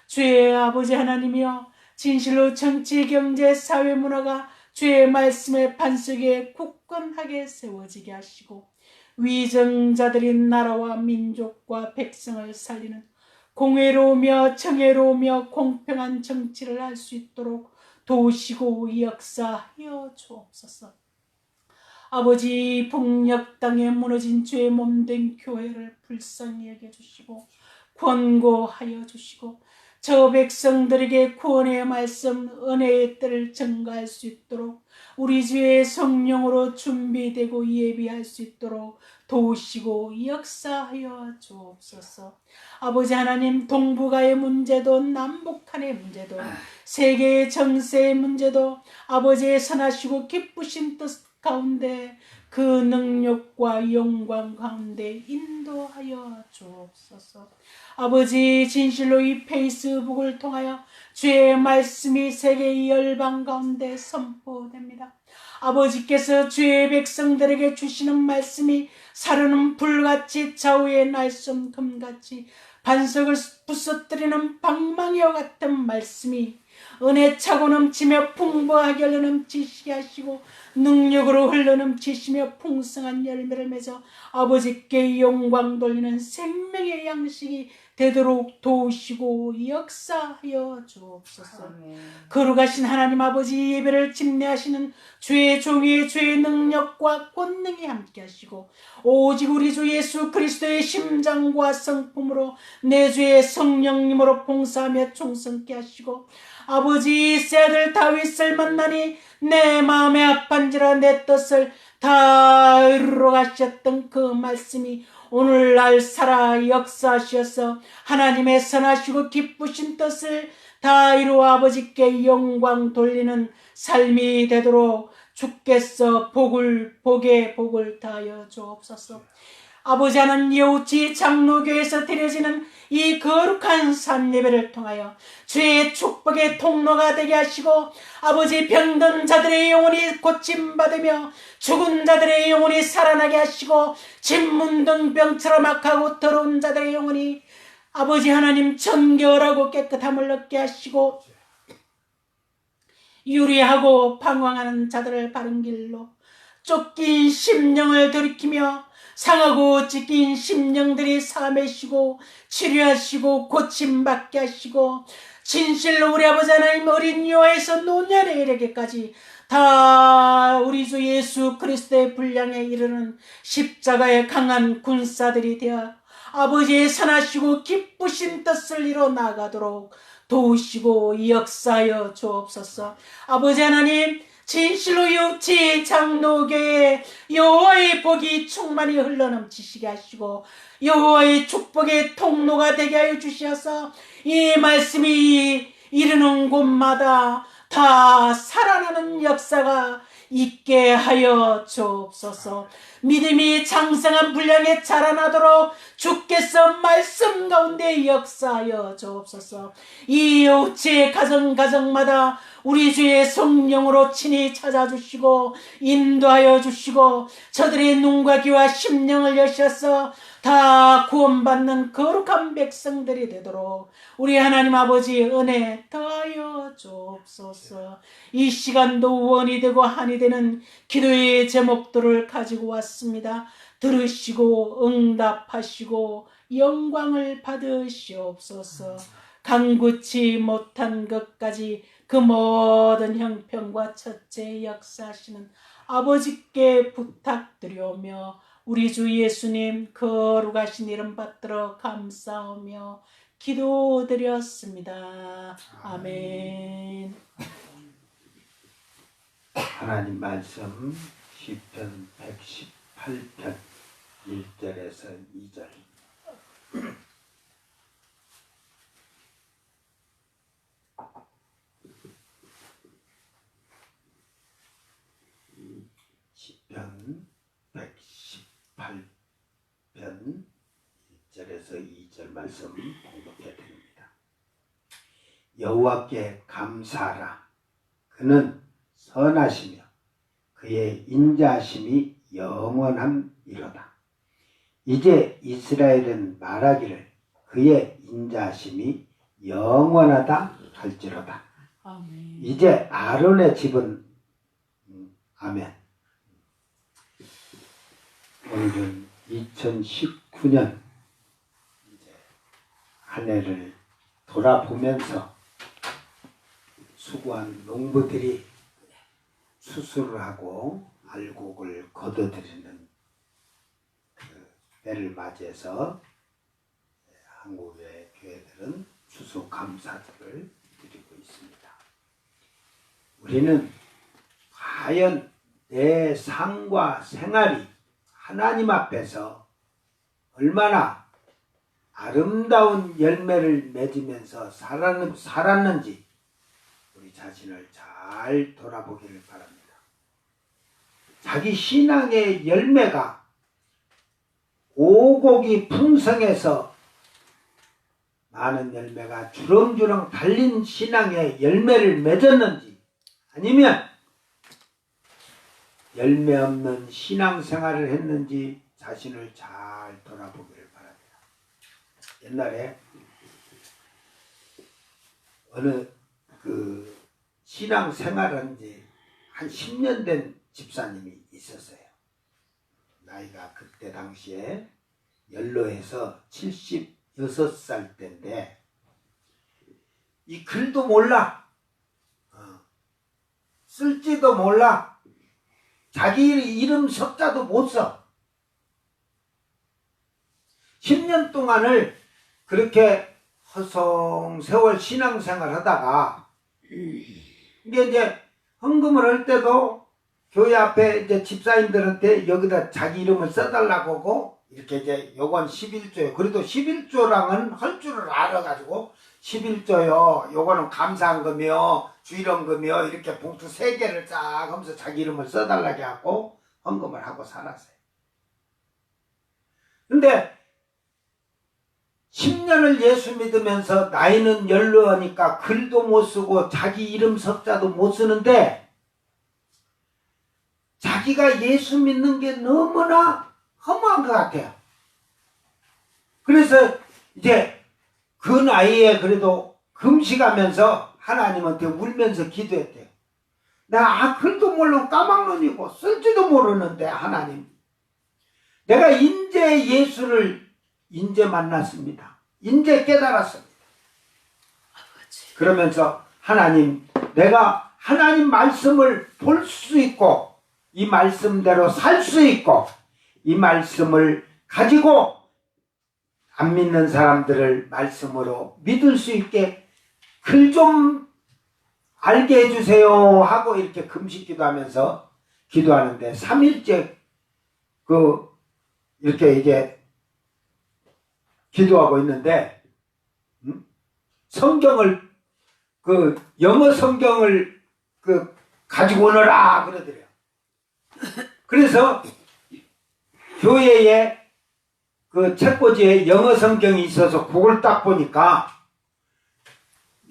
주의 아버지 하나님이여, 진실로 정치, 경제, 사회, 문화가 주의 말씀의 반석에 굳건하게 세워지게 하시고 위정자들이 나라와 민족과 백성을 살리는 공의로우며 정의로우며 공평한 정치를 할 수 있도록 도우시고 역사하여 주옵소서. 아버지, 북녘 땅에 무너진 주의 몸된 교회를 불쌍히 여겨주시고 권고하여 주시고 저 백성들에게 구원의 말씀, 은혜의 때를 증가할 수 있도록 우리 주의 성령으로 준비되고 예비할 수 있도록 도우시고 역사하여 주옵소서. 아버지 하나님, 동북아의 문제도 남북한의 문제도 세계의 정세의 문제도 아버지의 선하시고 기쁘신 뜻 가운데 그 능력과 영광 가운데 인도하여 주옵소서. 아버지, 진실로 이 페이스북을 통하여 주의 말씀이 세계 열방 가운데 선포됩니다. 아버지께서 주의 백성들에게 주시는 말씀이 사르는 불같이 좌우의 날쏨 금같이 반석을 부서뜨리는 방망이와 같은 말씀이 은혜 차고 넘치며 풍부하게 흘러넘치시게 하시고 능력으로 흘러넘치시며 풍성한 열매를 맺어 아버지께 영광 돌리는 생명의 양식이 되도록 도우시고 역사하여 주옵소서. 거룩하신 하나님 아버지, 예배를 집례하시는 주의 종의 주의 능력과 권능이 함께 하시고 오직 우리 주 예수 그리스도의 심장과 성품으로 내 주의 성령님으로 봉사하며 충성케 하시고 아버지, 새 아들 다윗을 만나니 내 마음에 아판지라 내 뜻을 다 이루러 가셨던 그 말씀이 오늘날 살아 역사하셔서 하나님의 선하시고 기쁘신 뜻을 다 이루어 아버지께 영광 돌리는 삶이 되도록 주께서 복을 다하여 주옵소서. 아버지 하나님, 여우치 장로교에서 드려지는 이 거룩한 산예배를 통하여 주의 축복의 통로가 되게 하시고 아버지, 병든 자들의 영혼이 고침받으며 죽은 자들의 영혼이 살아나게 하시고 진문등 병처럼 악하고 더러운 자들의 영혼이 아버지 하나님 정결하고 깨끗함을 얻게 하시고 유리하고 방황하는 자들을 바른 길로 쫓긴 심령을 돌이키며 상하고 찢긴 심령들이 사매시고 치료하시고 고침받게 하시고 진실로 우리 아버지 하나님 어린 여아에서 노년에 이르기까지 다 우리 주 예수 그리스도의 분량에 이르는 십자가의 강한 군사들이 되어 아버지의 선하시고 기쁘신 뜻을 이뤄 나가도록 도우시고 역사하여 주옵소서. 아버지 하나님, 진실로 육지 장로교에 여호와의 복이 충만히 흘러넘치시게 하시고 여호와의 축복의 통로가 되게 하여 주시어서 이 말씀이 이르는 곳마다 다 살아나는 역사가 있게 하여 주옵소서. 믿음이 장성한 분량에 자라나도록 주께서 말씀 가운데 역사하여 주옵소서. 이 육지의 가정마다 우리 주의 성령으로 친히 찾아주시고 인도하여 주시고 저들의 눈과 귀와 심령을 여셔서 다 구원받는 거룩한 백성들이 되도록 우리 하나님 아버지 은혜 더하여 주옵소서. 이 시간도 원이 되고 한이 되는 기도의 제목들을 가지고 왔습니다. 들으시고 응답하시고 영광을 받으시옵소서. 간구치 못한 것까지 그 모든 형편과 첫째 역사하시는 아버지께 부탁드려오며 우리 주 예수님 거룩하신 이름 받들어 감사하며 기도드렸습니다. 아멘. 하나님 말씀 시편 118편 1절에서 2절. 시편 118편 1절에서 2절 말씀 공독해 드립니다. 여호와께 감사하라. 그는 선하시며 그의 인자하심이 영원함이로다. 이제 이스라엘은 말하기를 그의 인자하심이 영원하다 할지로다. 아멘. 이제 아론의 집은 아멘. 오늘은 2019년 이제 한 해를 돌아보면서 수고한 농부들이 수술을 하고 알곡을 걷어들이는 그 때를 맞이해서 한국의 교회들은 추수감사절을 드리고 있습니다. 우리는 과연 내 삶과 생활이 하나님 앞에서 얼마나 아름다운 열매를 맺으면서 살았는지 우리 자신을 잘 돌아보기를 바랍니다. 자기 신앙의 열매가 오곡이 풍성해서 많은 열매가 주렁주렁 달린 신앙의 열매를 맺었는지, 아니면 열매 없는 신앙생활을 했는지 자신을 잘 돌아보기를 바랍니다. 옛날에 어느 신앙생활한 지 한 10년 된 집사님이 있었어요. 나이가 그때 당시에 연로해서 76살 때인데, 이 글도 몰라, 쓸지도 몰라, 자기 이름 석자도 못 써. 10년 동안을 그렇게 허송세월 신앙생활 하다가, 이제 헌금을 할 때도 교회 앞에 이제 집사님들한테 여기다 자기 이름을 써달라고 하고, 이렇게 이제 요건 11조요. 그래도 11조랑은 할 줄을 알아가지고 11조요. 요거는 감사한 거며 주일헌금이요. 이렇게 봉투 3개를 쫙 하면서 자기 이름을 써달라고 하고 헌금을 하고 살았어요. 근데 10년을 예수 믿으면서 나이는 연로하니까 글도 못 쓰고 자기 이름 석자도 못 쓰는데, 자기가 예수 믿는 게 너무나 허무한 것 같아요. 그래서 이제 그 나이에 그래도 금식하면서 하나님한테 울면서 기도했대요. 나 글도 모르는 까막눈이고 쓸지도 모르는데 하나님, 내가 인제 예수를 인제 만났습니다. 인제 깨달았습니다. 그러면서 하나님, 내가 하나님 말씀을 볼 수 있고 이 말씀대로 살 수 있고 이 말씀을 가지고 안 믿는 사람들을 말씀으로 믿을 수 있게 글 좀 알게 해주세요 하고 이렇게 금식 기도하면서 기도하는데 3일째 이렇게 이게 기도하고 있는데, 성경을 영어 성경을 가지고 오너라 그러더래요. 그래서 교회에 책꽂이에 영어 성경이 있어서 그걸 딱 보니까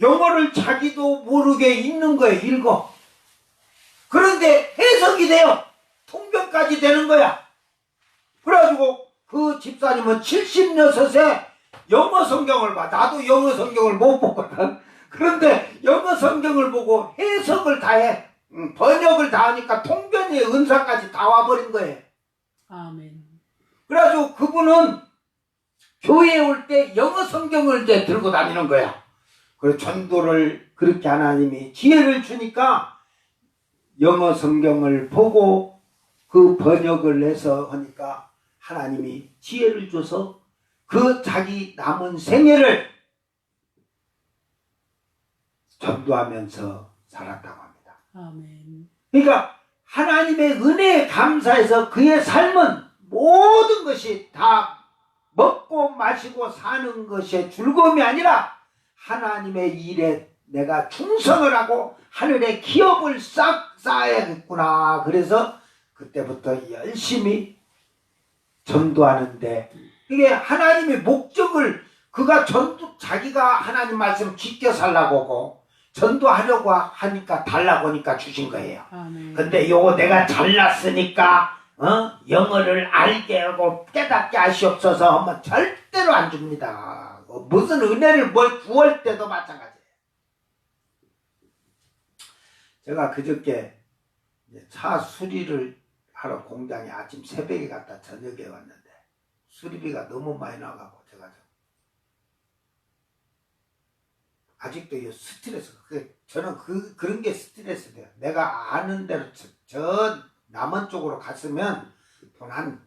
영어를 자기도 모르게 읽는 거예요. 읽어. 그런데 해석이 돼요. 통변까지 되는 거야. 그래가지고 그 집사님은 76에 영어 성경을 봐. 나도 영어 성경을 못 보거든. 그런데 영어 성경을 보고 해석을 다 해. 번역을 다 하니까 통변의 은사까지 다 와버린 거예요. 아멘. 그래가지고 그분은 교회에 올 때 영어 성경을 이제 들고 다니는 거야. 그래서 전도를 그렇게 하나님이 기회를 주니까 영어 성경을 보고 그 번역을 해서 하니까 하나님이 지혜를 줘서 그 자기 남은 생애를 전도하면서 살았다고 합니다. 아멘. 그러니까 하나님의 은혜에 감사해서 그의 삶은 모든 것이 다 먹고 마시고 사는 것이 즐거움이 아니라 하나님의 일에 내가 충성을 하고 하늘의 기업을 싹 쌓아야겠구나. 그래서 그때부터 열심히 전도하는데, 이게 하나님의 목적을 그가 자기가 하나님 말씀 지켜 살라고 하고 전도하려고 하니까 달라고 하니까 주신 거예요. 아멘. 근데 요거 내가 잘났으니까 영어를 알게 하고 깨닫게 하시옵소서 하면 절대로 안 줍니다. 무슨 은혜를 뭘 구할 때도 마찬가지예요. 제가 그저께 차 수리를 하러 공장에 아침 새벽에 갔다 저녁에 왔는데 수리비가 너무 많이 나가고 제가 아직도 이 스트레스, 저는 그런 게 스트레스 돼요. 내가 아는 대로 저 남원 쪽으로 갔으면 돈 한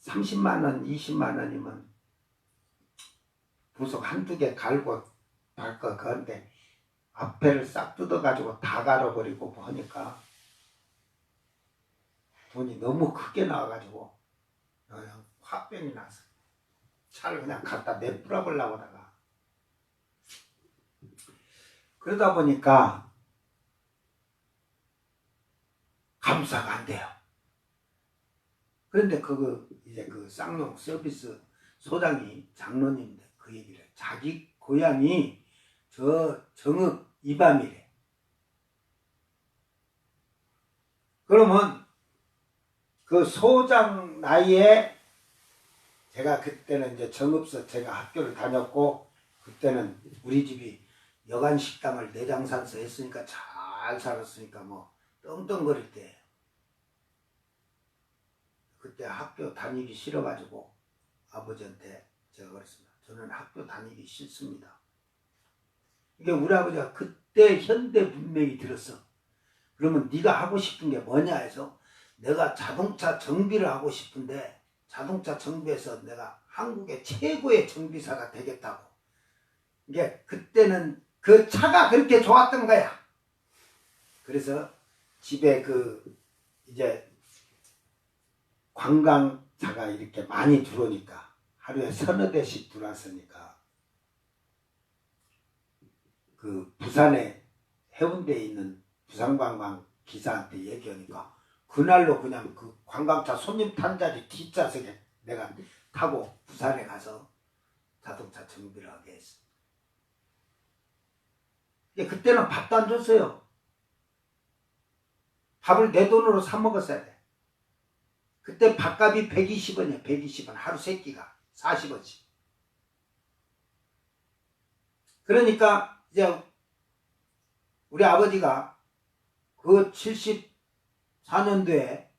30만 원, 20만 원이면 부속 한두 개 갈고 발거 그런데 앞에를 싹 뜯어가지고 다 갈아버리고 하니까 돈이 너무 크게 나와가지고 그냥 화병이 나서 차를 그냥 갖다 내뿌려보려고 하다가 그러다 보니까 감사가 안 돼요. 그런데 이제 그 쌍용 서비스 소장이 장로님인데 그 얘기를 자기 고향이 저 정읍 이밤이래. 그러면 그 소장 나이에 제가 그때는 이제 정읍서 제가 학교를 다녔고 그때는 우리 집이 여간 식당을 내장산서 했으니까 잘 살았으니까 뭐 떵떵거릴 때 그때 학교 다니기 싫어가지고 아버지한테 제가 그랬습니다. 저는 학교 다니기 싫습니다. 이게 우리 아버지가 그때 현대 문명이 들었어. 그러면 네가 하고 싶은 게 뭐냐 해서 내가 자동차 정비를 하고 싶은데 자동차 정비에서 내가 한국의 최고의 정비사가 되겠다고. 이게 그때는 그 차가 그렇게 좋았던 거야. 그래서 집에 이제 관광차가 이렇게 많이 들어오니까 하루에 서너 대씩 들어왔으니까 그 부산에 해운대에 있는 부산관광 기사한테 얘기하니까 그날로 그냥 그 관광차 손님 탄 자리 뒷좌석에 내가 타고 부산에 가서 자동차 정비를 하게 했어. 그때는 밥도 안 줬어요. 밥을 내 돈으로 사 먹었어야 돼. 그때 밥값이 120원이야. 120원. 하루 3끼가 40원씩. 그러니까 이제 우리 아버지가 그 74년도에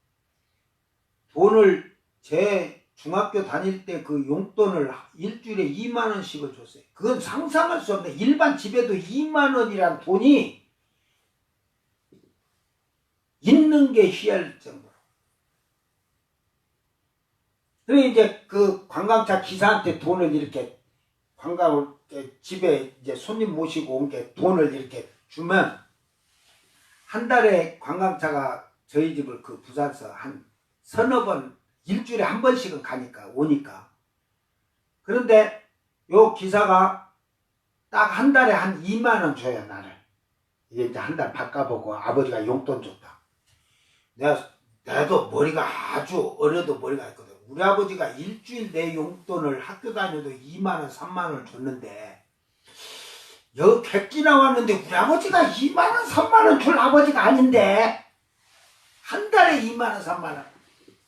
돈을 제 중학교 다닐 때 그 용돈을 일주일에 2만 원씩을 줬어요. 그건 상상할 수 없네. 일반 집에도 2만 원이란 돈이 있는 게 희할 정도로. 그래 이제 그 관광차 기사한테 돈을 이렇게 집에 이제 손님 모시고 온 게 돈을 이렇게 주면 한 달에 관광차가 저희 집을 그 부산서 한 서너 번 일주일에 한 번씩은 가니까 오니까. 그런데 요 기사가 딱 한 달에 한 2만 원 줘요 나를. 이게 이제 한 달 바꿔보고 아버지가 용돈 줬다. 내도 머리가 아주 어려도 머리가 있거든. 우리 아버지가 일주일 내 용돈을 학교 다녀도 2만 원 3만 원을 줬는데 여기 객기 나왔는데 우리 아버지가 2만 원 3만 원 줄 아버지가 아닌데 한 달에 2만 원 3만 원.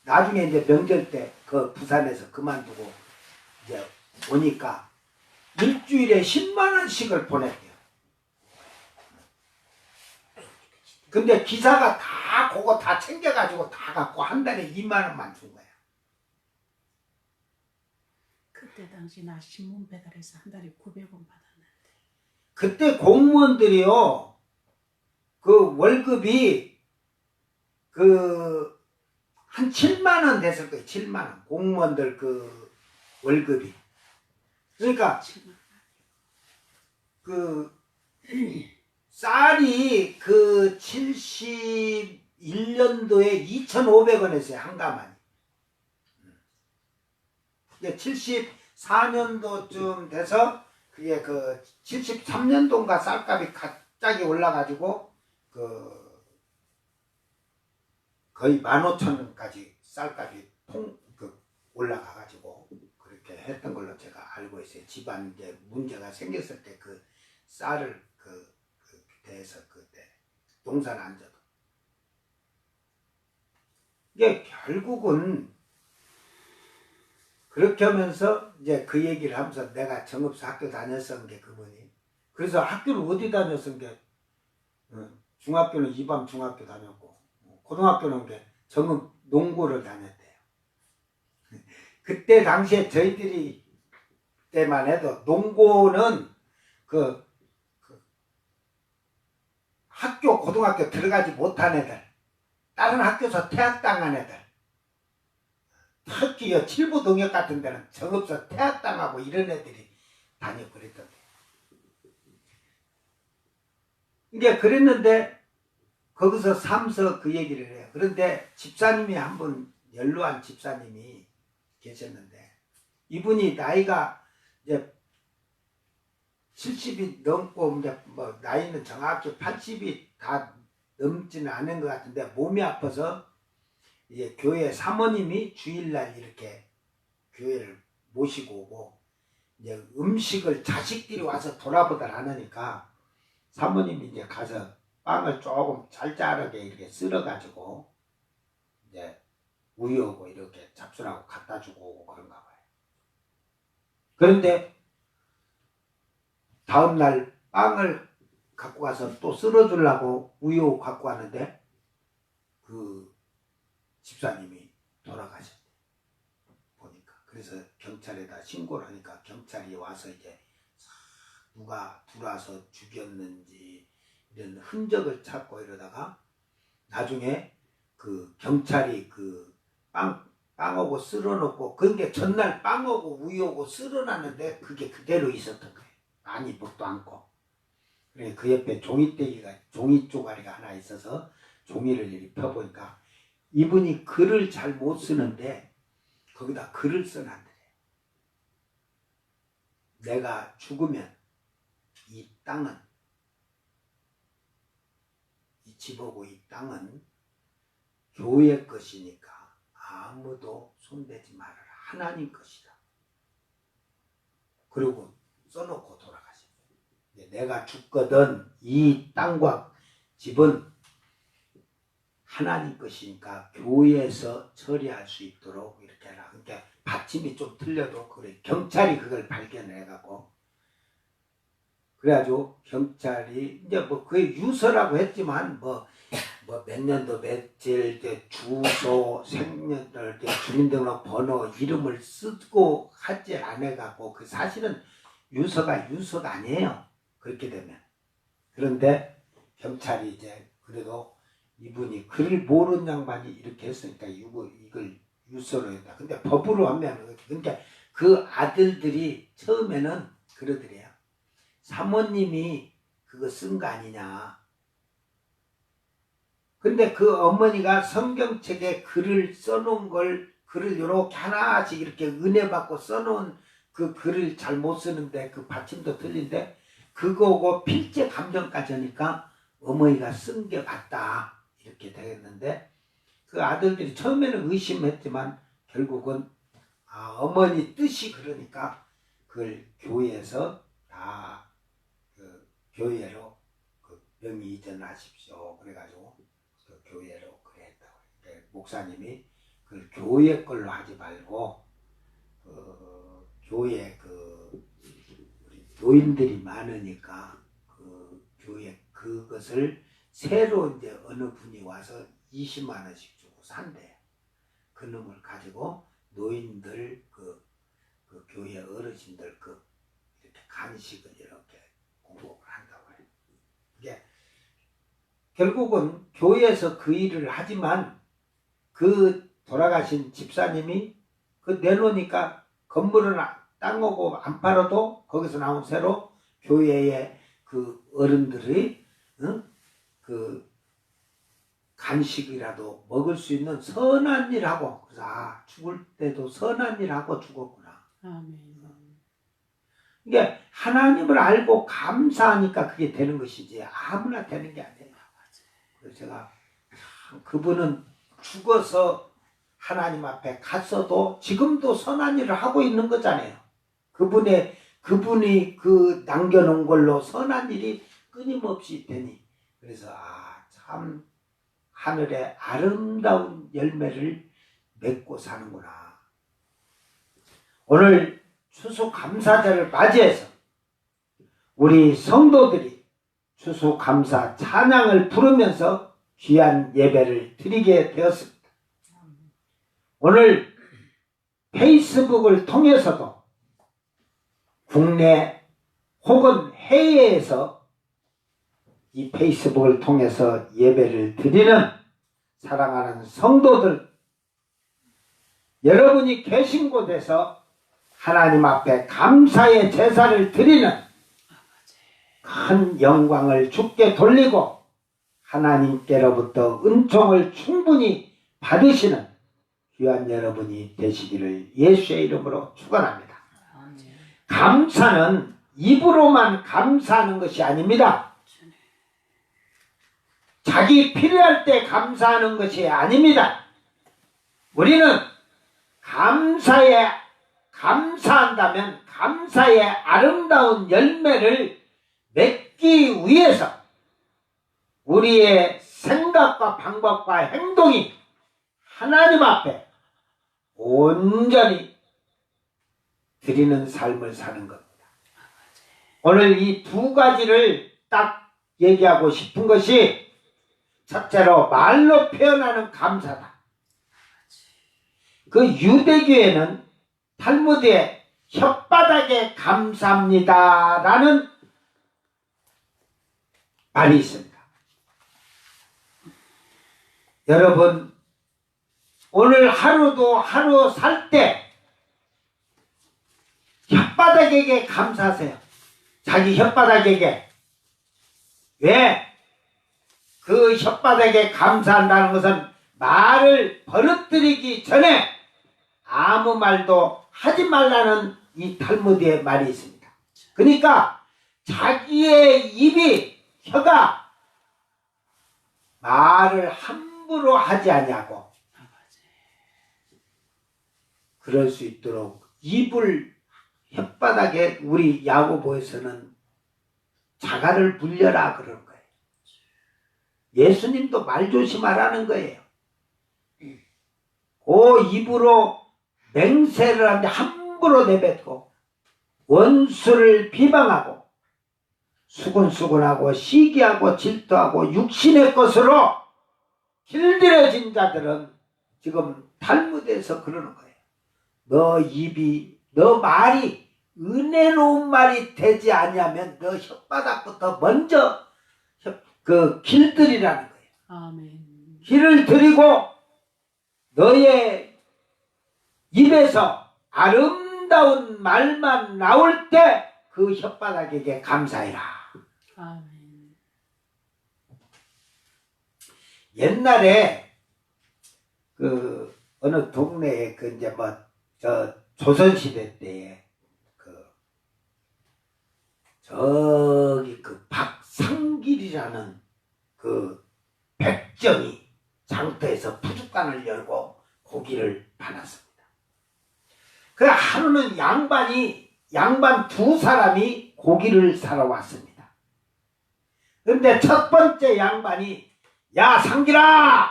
나중에 이제 명절 때 그 부산에서 그만두고 이제 오니까 일주일에 10만 원씩을 보냈대요. 근데 기사가 다 그거 다 챙겨가지고 다 갖고 한 달에 2만 원만 준 거야. 그때 당시 나 신문 배달해서 한 달에 900원 받았는데. 그때 공무원들이요, 그 월급이 한 7만 원 됐을 거예요. 7만 원. 공무원들 그 월급이. 그러니까 쌀이 그 71년도에 2,500원이었어요. 한 가마니. 이제 74년도쯤 돼서 그게 그 73년도인가 쌀값이 갑자기 올라가지고 거의 15,000원까지 쌀값이 올라가가지고 그렇게 했던 걸로 제가 알고 있어요. 집안 이제 문제가 생겼을 때 그 쌀을 대해서 그때 농사를 안 져도. 이게 결국은 그렇게 하면서 이제 그 얘기를 하면서 내가 정읍서 학교 다녔던 게 그분이. 그래서 학교를 어디 다녔던 게 중학교는 이밤 중학교 다녔고 고등학교는 게 정읍 농고를 다녔대요. 그때 당시에 저희들이 때만 해도 농고는 학교 고등학교 들어가지 못한 애들, 다른 학교에서 퇴학당한 애들, 특히 칠부동역 같은 데는 정읍서 퇴학당하고 이런 애들이 다녀버렸던데. 이게 그랬는데 거기서 사무소 그 얘기를 해요. 그런데 집사님이 한 분 연로한 집사님이 계셨는데 이분이 나이가 이제 70이 넘고 이제 뭐 나이는 정확히 80이 다 넘지는 않은 것 같은데 몸이 아파서 이제 교회 사모님이 주일날 이렇게 교회를 모시고 오고 이제 음식을 자식들이 와서 돌아보다 않으니까 사모님이 이제 가서 빵을 조금 짤짤하게 이렇게 썰어가지고 이제 우유하고 이렇게 잡수라고 갖다 주고 오고 그런가 봐요. 그런데 다음날 빵을 갖고 가서 또 썰어주려고 우유 갖고 왔는데 그 집사님이 돌아가셨대. 보니까. 그래서 경찰에다 신고를 하니까 경찰이 와서 이제 누가 들어와서 죽였는지 이런 흔적을 찾고 이러다가 나중에 그 경찰이 그 빵하고 쓸어놓고 그게 전날 빵하고 우유하고 쓸어놨는데 그게 그대로 있었던 거예요. 많이 먹도 않고. 그래 그 옆에 종이 쪼가리가 하나 있어서 종이를 이렇게 펴보니까 이분이 글을 잘 못 쓰는데 거기다 글을 써놨더래. 내가 죽으면 이 땅은 이 집하고 이 땅은 교회 것이니까 아무도 손대지 말아라. 하나님 것이다. 그리고 써놓고 돌아가셨어요. 내가 죽거든 이 땅과 집은 하나님 것이니까 교회에서 처리할 수 있도록 이렇게 해라. 그러니까 받침이 좀 틀려도 그래. 경찰이 그걸 발견해갖고 그래가지고 경찰이 이제 뭐 그게 유서라고 했지만 뭐 몇 년도 며칠 주소 생년월 주민등록 번호 이름을 쓰고 하지 않아갖고 그 사실은 유서가 아니에요. 그렇게 되면. 그런데 경찰이 이제 그래도 이분이 글을 모르는 양반이 이렇게 했으니까 이걸 유서로 했다. 근데 법으로 하면 그러니까 그 아들들이 처음에는 그러더래요. 사모님이 그거 쓴 거 아니냐. 근데 그 어머니가 성경책에 글을 써놓은 글을 이렇게 하나씩 이렇게 은혜 받고 써놓은 그 글을 잘 못 쓰는데 그 받침도 틀린데 그거고 필제 감정까지 하니까 어머니가 쓴 게 맞다. 이렇게 되겠는데 그 아들들이 처음에는 의심했지만 결국은 어머니 뜻이 그러니까 그걸 교회에서 다 그 교회로 그 명의 이전하십시오. 그래가지고 그 교회로 그랬다고. 그러니까 목사님이 그걸 교회 걸로 하지 말고 교회 우리 노인들이 많으니까 그 교회 그것을 새로 이제 어느 분이 와서 20만 원씩 주고 산대요. 그 놈을 가지고 노인들 그 교회 어르신들 이렇게 간식을 이렇게 공급을 한다고 해요. 이게 결국은 교회에서 그 일을 하지만 그 돌아가신 집사님이 그 내놓으니까 건물은 땅하고 안 팔아도 거기서 나온 새로 교회의 그 어른들이 그 간식이라도 먹을 수 있는 선한 일 하고 그래서 죽을 때도 선한 일 하고 죽었구나. 아멘. 이게 하나님을 알고 감사하니까 그게 되는 것이지 아무나 되는 게 아니에요. 그래서 제가 그분은 죽어서 하나님 앞에 갔어도 지금도 선한 일을 하고 있는 거잖아요. 그분이 그 남겨놓은 걸로 선한 일이 끊임없이 되니 그래서 참 하늘의 아름다운 열매를 맺고 사는구나. 오늘 추수감사절을 맞이해서 우리 성도들이 추수감사 찬양을 부르면서 귀한 예배를 드리게 되었습니다. 오늘 페이스북을 통해서도 국내 혹은 해외에서 이 페이스북을 통해서 예배를 드리는 사랑하는 성도들 여러분이 계신 곳에서 하나님 앞에 감사의 제사를 드리는 큰 영광을 주께 돌리고 하나님께로부터 은총을 충분히 받으시는 귀한 여러분이 되시기를 예수의 이름으로 축원합니다. 감사는 입으로만 감사하는 것이 아닙니다. 자기 필요할 때 감사하는 것이 아닙니다. 우리는 감사한다면 감사의 아름다운 열매를 맺기 위해서 우리의 생각과 방법과 행동이 하나님 앞에 온전히 드리는 삶을 사는 겁니다. 오늘 이 두 가지를 딱 얘기하고 싶은 것이 첫째로 말로 표현하는 감사다. 그 유대교에는 탈무드에 혓바닥에 감사합니다 라는 말이 있습니다. 여러분 오늘 하루도 하루 살 때 혓바닥에게 감사하세요. 자기 혓바닥에게. 왜? 그 혓바닥에 감사한다는 것은 말을 버릇들이기 전에 아무 말도 하지 말라는 이 탈무드의 말이 있습니다. 그러니까 자기의 입이 혀가 말을 함부로 하지 아니하고 그럴 수 있도록 입을 혓바닥에 우리 야고보에서는 자갈을 불려라 그러는 거예요. 예수님도 말 조심하라는 거예요. 그 입으로 맹세를 하는데 함부로 내뱉고 원수를 비방하고 수군수군하고 시기하고 질투하고 육신의 것으로 길들여진 자들은 지금 탈무드에서 그러는 거예요. 너 말이 은혜로운 말이 되지 아니하면 너 혓바닥부터 먼저 길들이라는 거예요. 아멘. 길을 들이고 너의 입에서 아름다운 말만 나올 때 그 혓바닥에게 감사해라. 아멘. 옛날에 어느 동네에 조선시대 때에 저기 박상길이라는 백정이 장터에서 푸주간을 열고 고기를 팔았습니다. 그래 하루는 양반 두 사람이 고기를 사러 왔습니다. 그런데 첫 번째 양반이 야 상길아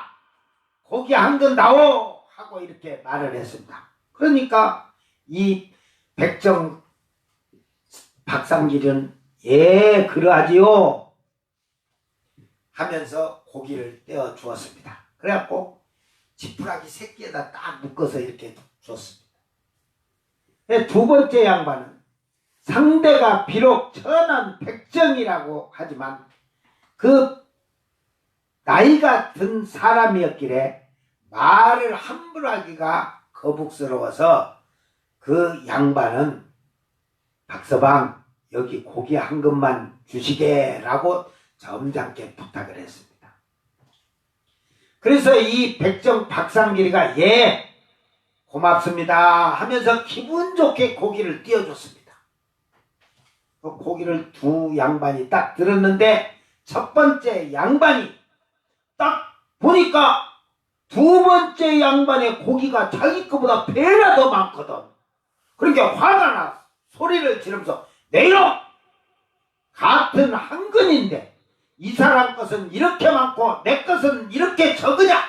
고기 한 근 나오 하고 이렇게 말을 했습니다. 그러니까 이 백정 박상길은 예 그러하지요 하면서 고기를 떼어 주었습니다. 그래갖고 지푸라기 새끼에다 딱 묶어서 이렇게 줬습니다. 두 번째 양반은 상대가 비록 천한 백정이라고 하지만 그 나이가 든 사람이었기에 말을 함부로 하기가 거북스러워서 그 양반은 박서방 여기 고기 한 근만 주시게 라고 점잖게 부탁을 했습니다. 그래서 이 백정 박상길이가 예 고맙습니다 하면서 기분 좋게 고기를 띄워줬습니다. 그 고기를 두 양반이 딱 들었는데 첫 번째 양반이 딱 보니까 두 번째 양반의 고기가 자기 거보다 배나 더 많거든. 그러니까 화가 나 소리를 지르면서 내 이놈 같은 한 근인데 이 사람 것은 이렇게 많고 내 것은 이렇게 적으냐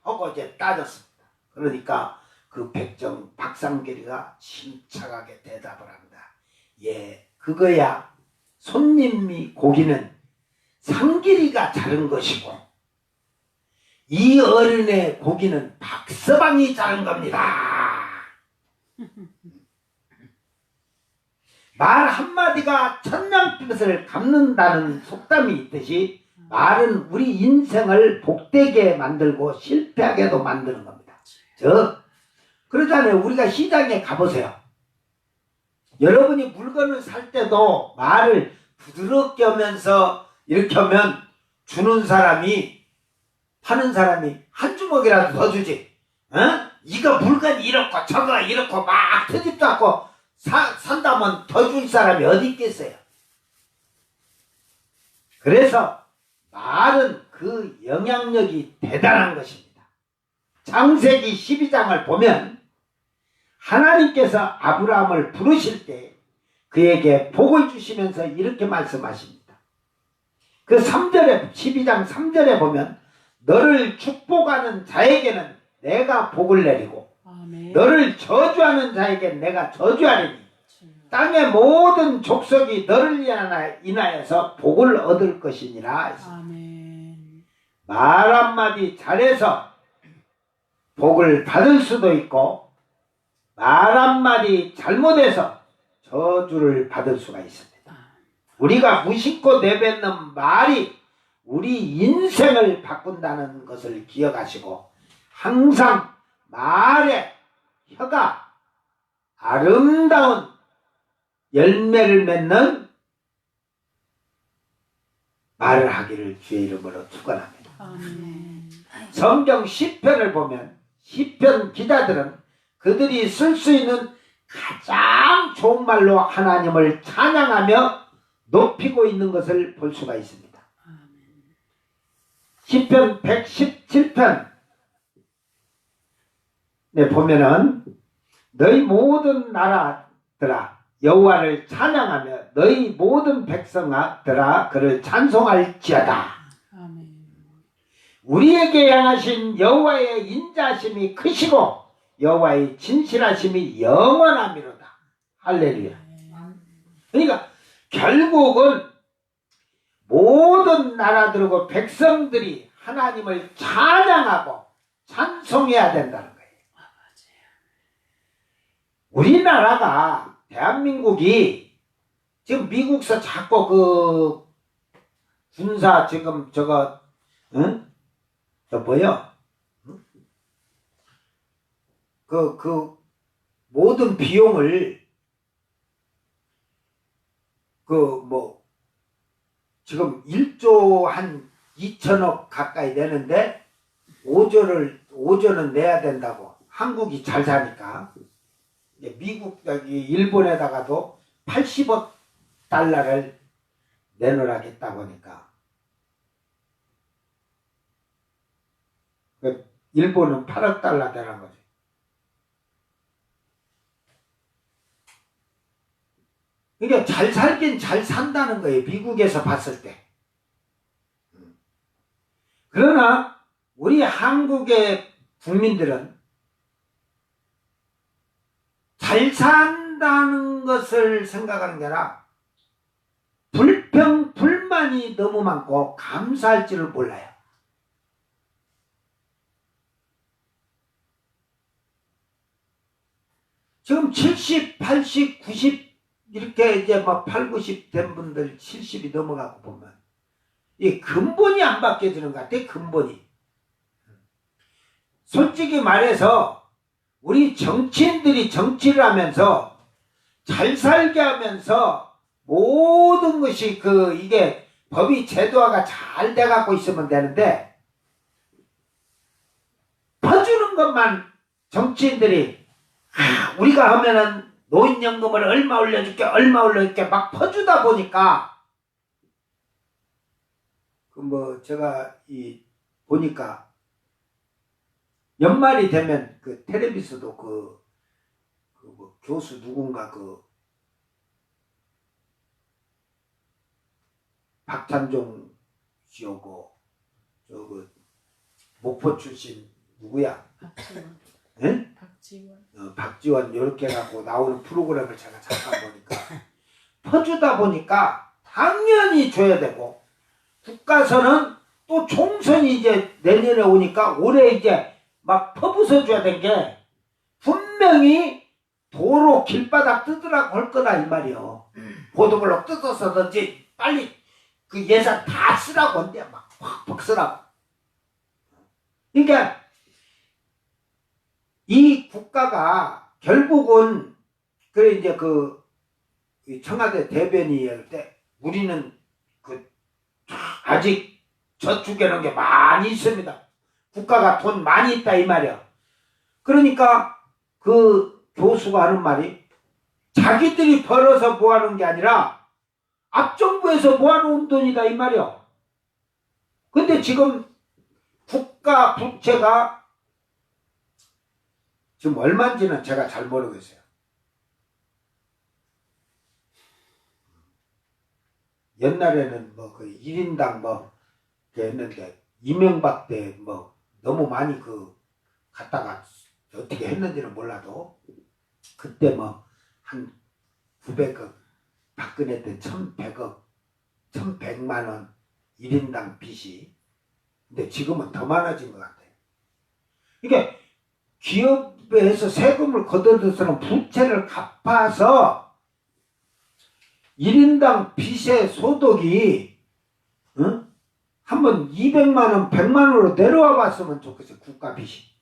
하고 이제 따졌습니다. 그러니까 그 백정 박상길이가 침착하게 대답을 합니다. 예 그거야 손님이 고기는 상길이가 자른 것이고 이 어른의 고기는 박서방이 자른 겁니다. 말 한마디가 천냥빚을 갚는다는 속담이 있듯이 말은 우리 인생을 복되게 만들고 실패하게도 만드는 겁니다. 그러잖아요. 우리가 시장에 가보세요. 여러분이 물건을 살 때도 말을 부드럽게 하면서 이렇게 하면 주는 사람이, 파는 사람이 한 주먹이라도 더 주지. 어? 이거 물건이 이렇고 저거 이렇고 막 터집도 않고 산다면 더 줄 사람이 어디 있겠어요. 그래서 말은 그 영향력이 대단한 것입니다. 창세기 12장을 보면 하나님께서 아브라함을 부르실 때 그에게 복을 주시면서 이렇게 말씀하십니다. 그 3절에 12장 3절에 보면 너를 축복하는 자에게는 내가 복을 내리고 아멘. 너를 저주하는 자에게 내가 저주하리니 땅의 모든 족속이 너를 인하여서 복을 얻을 것이니라. 아멘. 말 한마디 잘해서 복을 받을 수도 있고 말 한마디 잘못해서 저주를 받을 수가 있습니다. 우리가 무심코 내뱉는 말이 우리 인생을 바꾼다는 것을 기억하시고 항상 말에 혀가 아름다운 열매를 맺는 말을 하기를 주의 이름으로 축원합니다. 아멘. 성경 시편을 보면 시편 기자들은 그들이 쓸 수 있는 가장 좋은 말로 하나님을 찬양하며 높이고 있는 것을 볼 수가 있습니다. 시편 117편 보면은 너희 모든 나라들아 여호와를 찬양하며 너희 모든 백성들아 그를 찬송할지어다. 아멘. 우리에게 향하신 여호와의 인자하심이 크시고 여호와의 진실하심이 영원하미로다. 할렐루야. 그러니까 결국은 모든 나라들과 백성들이 하나님을 찬양하고 찬송해야 된다는 거예요. 우리나라가 대한민국이 지금 미국서 자꾸 그 군사 지금 저거 저 뭐요? 그 모든 비용을 지금 1조 한 2천억 가까이 내는데 5조는 내야 된다고. 한국이 잘 사니까. 미국 여기 일본에다가도 80억 달러를 내놓으라겠다고 하니까 일본은 8억 달러 되는 거죠. 그러니까 잘 살긴 잘 산다는 거예요. 미국에서 봤을 때. 그러나 우리 한국의 국민들은 잘 산다는 것을 생각하는 게 아니라 불만이 너무 많고 감사할 줄을 몰라요. 지금 70, 80, 90 이렇게 이제 막 8, 90 된 분들 70이 넘어가고 보면 이 근본이 안 바뀌어지는 것 같아. 근본이. 솔직히 말해서 우리 정치인들이 정치를 하면서 잘 살게 하면서 모든 것이 이게 법이 제도화가 잘 돼갖고 있으면 되는데 퍼주는 것만 정치인들이 우리가 하면은 노인연금을 얼마 올려줄게 막 퍼주다 보니까 제가 보니까 연말이 되면 텔레비전도 교수 누군가 박찬종 씨하고 목포 출신 누구야? 박지원. 응? 박지원. 박지원 이렇게 갖고 나오는 프로그램을 제가 잠깐 보니까 퍼주다 보니까 당연히 줘야 되고 국가서는 또 총선이 이제 내년에 오니까 올해 이제 막 퍼부숴 줘야 된 게 분명히 도로 길바닥 뜯으라고 할 거다 이 말이요. 보도블록 뜯어서든지 빨리 그 예산 다 쓰라고 한대. 막 팍팍 쓰라고. 그러니까 이 국가가 결국은 그래 이제 이 청와대 대변인 할 때 우리는 그 아직 저축해놓은 게 많이 있습니다. 국가가 돈 많이 있다 이 말이야. 그러니까 그 교수가 하는 말이 자기들이 벌어서 모아놓은 게 아니라 앞정부에서 모아놓은 돈이다 이 말이야. 근데 지금 국가 부채가 지금 얼마인지는 제가 잘 모르겠어요. 옛날에는 뭐 그 1인당 뭐 했는데 이명박 때 뭐 너무 많이 그 갖다가 어떻게 했는지는 몰라도 그때 뭐 한 900억, 박근혜 때 1100억, 1100만 원 1인당 빚이. 근데 지금은 더 많아진 것 같아요. 이게 기업에서 세금을 걷어들여서는 부채를 갚아서 1인당 빚의 소득이 한번 200만 원, 100만 원으로 내려와 봤으면 좋겠어요. 국가 빚이.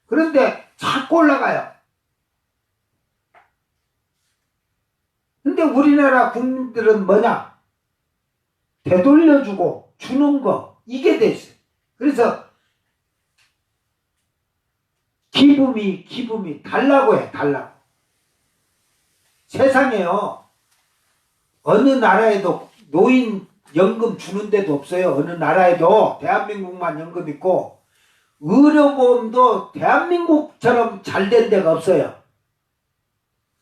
그런데 자꾸 올라가요. 근데 우리나라 국민들은 뭐냐? 되돌려주고 주는 거 이게 돼 있어요. 그래서 기분이 달라고 해. 달라고. 세상에요. 어느 나라에도 노인 연금 주는 데도 없어요. 어느 나라에도. 대한민국만 연금 있고 의료보험도 대한민국처럼 잘 된 데가 없어요.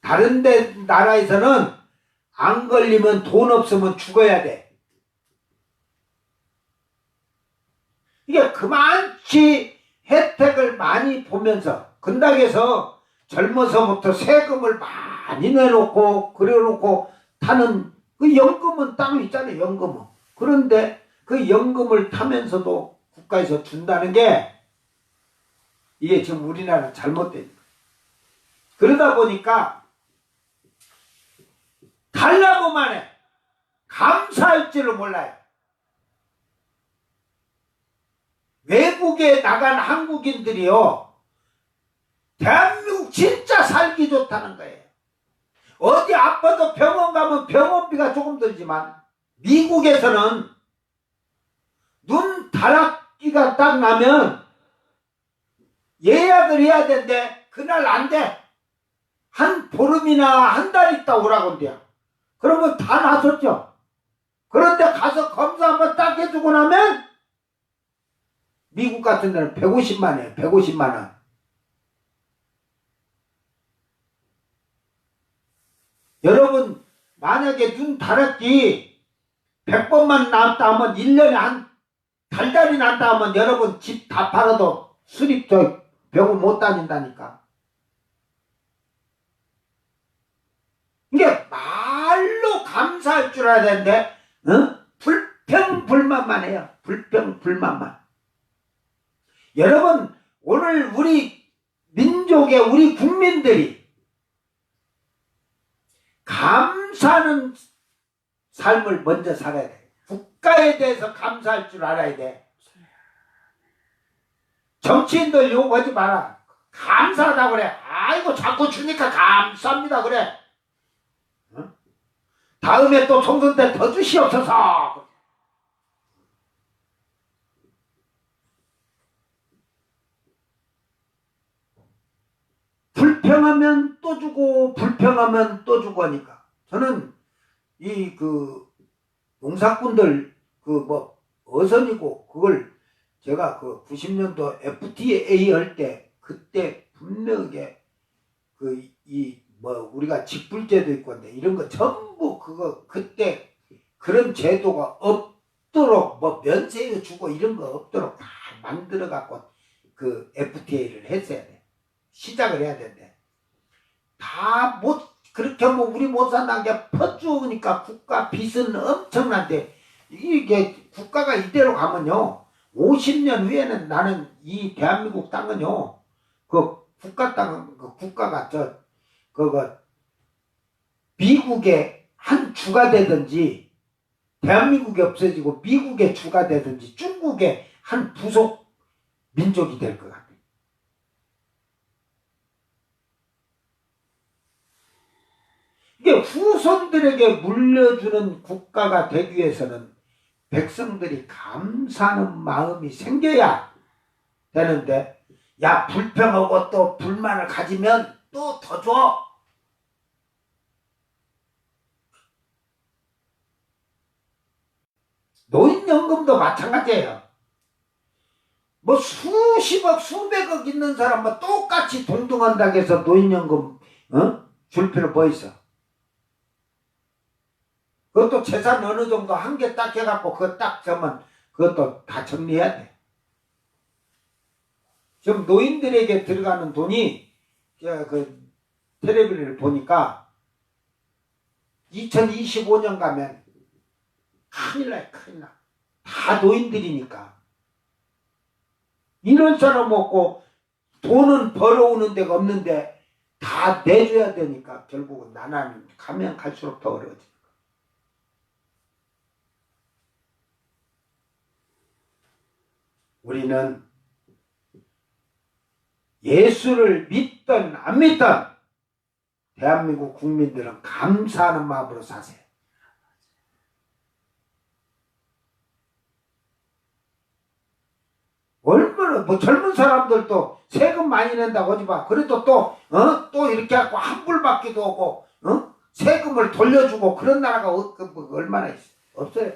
다른 데 나라에서는 안 걸리면 돈 없으면 죽어야 돼. 이게 그만치 혜택을 많이 보면서 근당에서 젊어서부터 세금을 많이 내놓고 그래놓고 타는 그 연금은 따로 있잖아요. 연금은. 그런데 그 연금을 타면서도 국가에서 준다는 게 이게 지금 우리나라 잘못된 거예요. 그러다 보니까 달라고만 해. 감사할 줄을 몰라요. 외국에 나간 한국인들이요. 대한민국 진짜 살기 좋다는 거예요. 어디 아파도 병원 가면 병원비가 조금 들지만 미국에서는 눈 다락기가 딱 나면 예약을 해야 되는데 그날 안 돼. 한 보름이나 한 달 있다 오라고 한대요. 그러면 다 나섰죠. 그런데 가서 검사 한번 딱 해주고 나면 미국 같은 데는 150만 원이에요. 150만 원. 여러분 만약에 눈 다락기 100번만 나왔다 하면 1년에 한 달달이 난다 하면 여러분 집 다 팔아도 수립 병원 못 다닌다니까. 이게 말로 감사할 줄 알아야 되는데 불평불만만 해요. 불평불만만. 여러분 오늘 우리 민족의 우리 국민들이 감사하는 삶을 먼저 살아야 돼. 국가에 대해서 감사할 줄 알아야 돼. 정치인들 욕하지 마라. 감사하다고 그래. 아이고 자꾸 주니까 감사합니다 그래. 다음에 또 총선 때 더 주시옵소서. 불평하면 또 주고 불평하면 또 주고 하니까 저는 이 그 농사꾼들 그 뭐 어선이고 그걸 제가 그 90년도 FTA 할 때 그때 분명하게 그 이 뭐 우리가 직불제도 있고 한데 이런 거 전부 그거 그때 그런 제도가 없도록 뭐 면세 주고 이런 거 없도록 다 만들어 갖고 그 FTA를 했어야 돼. 시작을 해야 된대. 다 못 그렇게 뭐 우리 못 산다는 게 퍼주니까 국가 빚은 엄청난데 이게 국가가 이대로 가면요 50년 후에는 나는 이 대한민국 땅은요 그 국가 땅은 그 국가가 그거 미국의 한 주가 되든지 대한민국이 없어지고 미국의 주가 되든지 중국의 한 부속 민족이 될 것 같아요. 이게 후손들에게 물려주는 국가가 되기 위해서는 백성들이 감사하는 마음이 생겨야 되는데, 야, 불평하고 또 불만을 가지면 또 더 줘. 노인연금도 마찬가지예요. 뭐 수십억, 수백억 있는 사람은 똑같이 동등한다고 해서 노인연금 줄 필요 뭐 있어? 그것도 재산 어느 정도 한계 딱 해갖고 그거 딱 저면 그것도 다 정리해야 돼. 지금 노인들에게 들어가는 돈이 그 텔레비를 보니까 2025년 가면 큰일 나요, 큰일 나. 다 노인들이니까. 이런 사람 없고 돈은 벌어오는 데가 없는데 다 내줘야 되니까 결국은 나날이 가면 갈수록 더 어려워져. 우리는 예수를 믿든 안 믿든 대한민국 국민들은 감사하는 마음으로 사세요. 얼마나 뭐 젊은 사람들도 세금 많이 낸다고 하지 마. 그래도 또 이렇게 하고 환불 받기도 하고 세금을 돌려주고 그런 나라가 얼마나 있어? 없어요.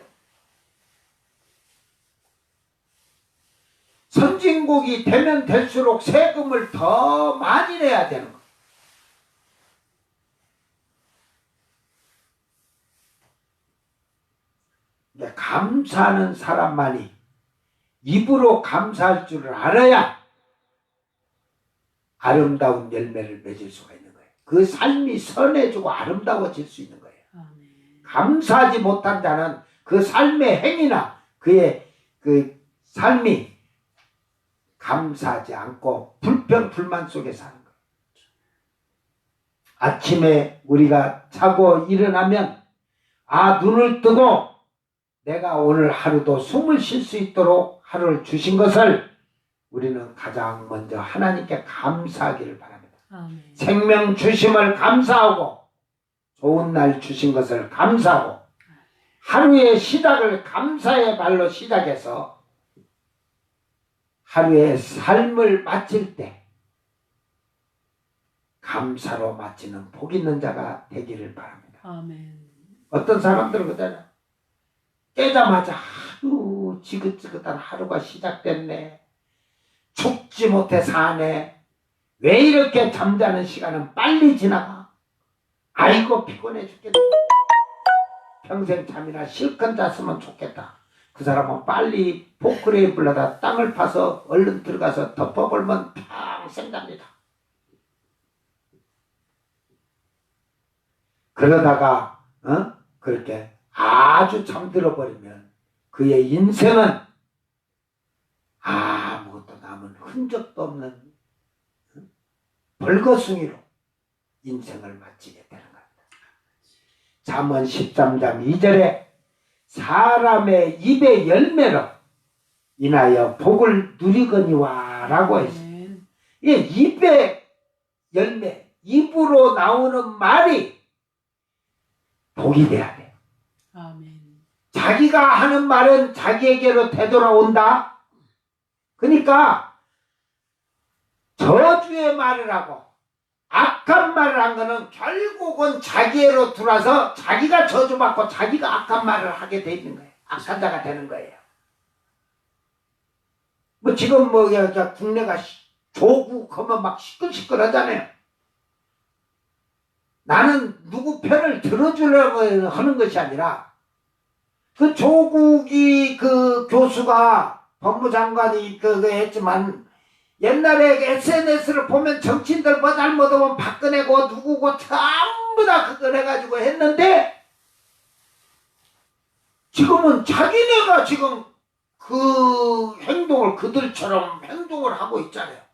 선진국이 되면 될수록 세금을 더 많이 내야 되는 거예요. 감사하는 사람만이 입으로 감사할 줄을 알아야 아름다운 열매를 맺을 수가 있는 거예요. 그 삶이 선해지고 아름다워질 수 있는 거예요. 감사하지 못한 자는 그 삶의 행위나 그의 그 삶이 감사하지 않고 불평 불만 속에 사는 거예요. 아침에 우리가 자고 일어나면 눈을 뜨고 내가 오늘 하루도 숨을 쉴 수 있도록 하루를 주신 것을 우리는 가장 먼저 하나님께 감사하기를 바랍니다. 아멘. 생명 주심을 감사하고 좋은 날 주신 것을 감사하고 하루의 시작을 감사의 말로 시작해서 하루의 삶을 마칠 때 감사로 마치는 복 있는 자가 되기를 바랍니다. 아멘. 어떤 사람들은 그러잖아. 깨자마자 지긋지긋한 하루가 시작됐네. 죽지 못해 사네. 왜 이렇게 잠자는 시간은 빨리 지나가. 아이고 피곤해 죽겠네. 평생 잠이나 실컷 잤으면 좋겠다. 그 사람은 빨리 포크레인 불러다 땅을 파서 얼른 들어가서 덮어버리면 평생 잡니다. 그러다가 그렇게 아주 잠들어 버리면 그의 인생은 아무것도 남은 흔적도 없는 벌거숭이로 인생을 마치게 되는 겁니다. 잠언 13장 2절에 사람의 입의 열매로 인하여 복을 누리거니와 라고 했습니다. 이 입의 열매, 입으로 나오는 말이 복이 돼야 돼요. 아멘. 자기가 하는 말은 자기에게로 되돌아온다. 그러니까 저주의 말을 하고 악한 말을 한 거는 결국은 자기애로 들어와서 자기가 저주받고 자기가 악한 말을 하게 돼 있는 거예요. 악한 자가 되는 거예요. 뭐 지금 국내가 조국하면 막 시끌시끌하잖아요. 나는 누구 편을 들어주려고 하는 것이 아니라 그 조국이 그 교수가 법무장관이 했지만 옛날에 SNS를 보면 정치인들 뭐 잘못하면 박근혜고 누구고 전부 다 그걸 해가지고 했는데 지금은 자기네가 지금 그 행동을 그들처럼 행동을 하고 있잖아요.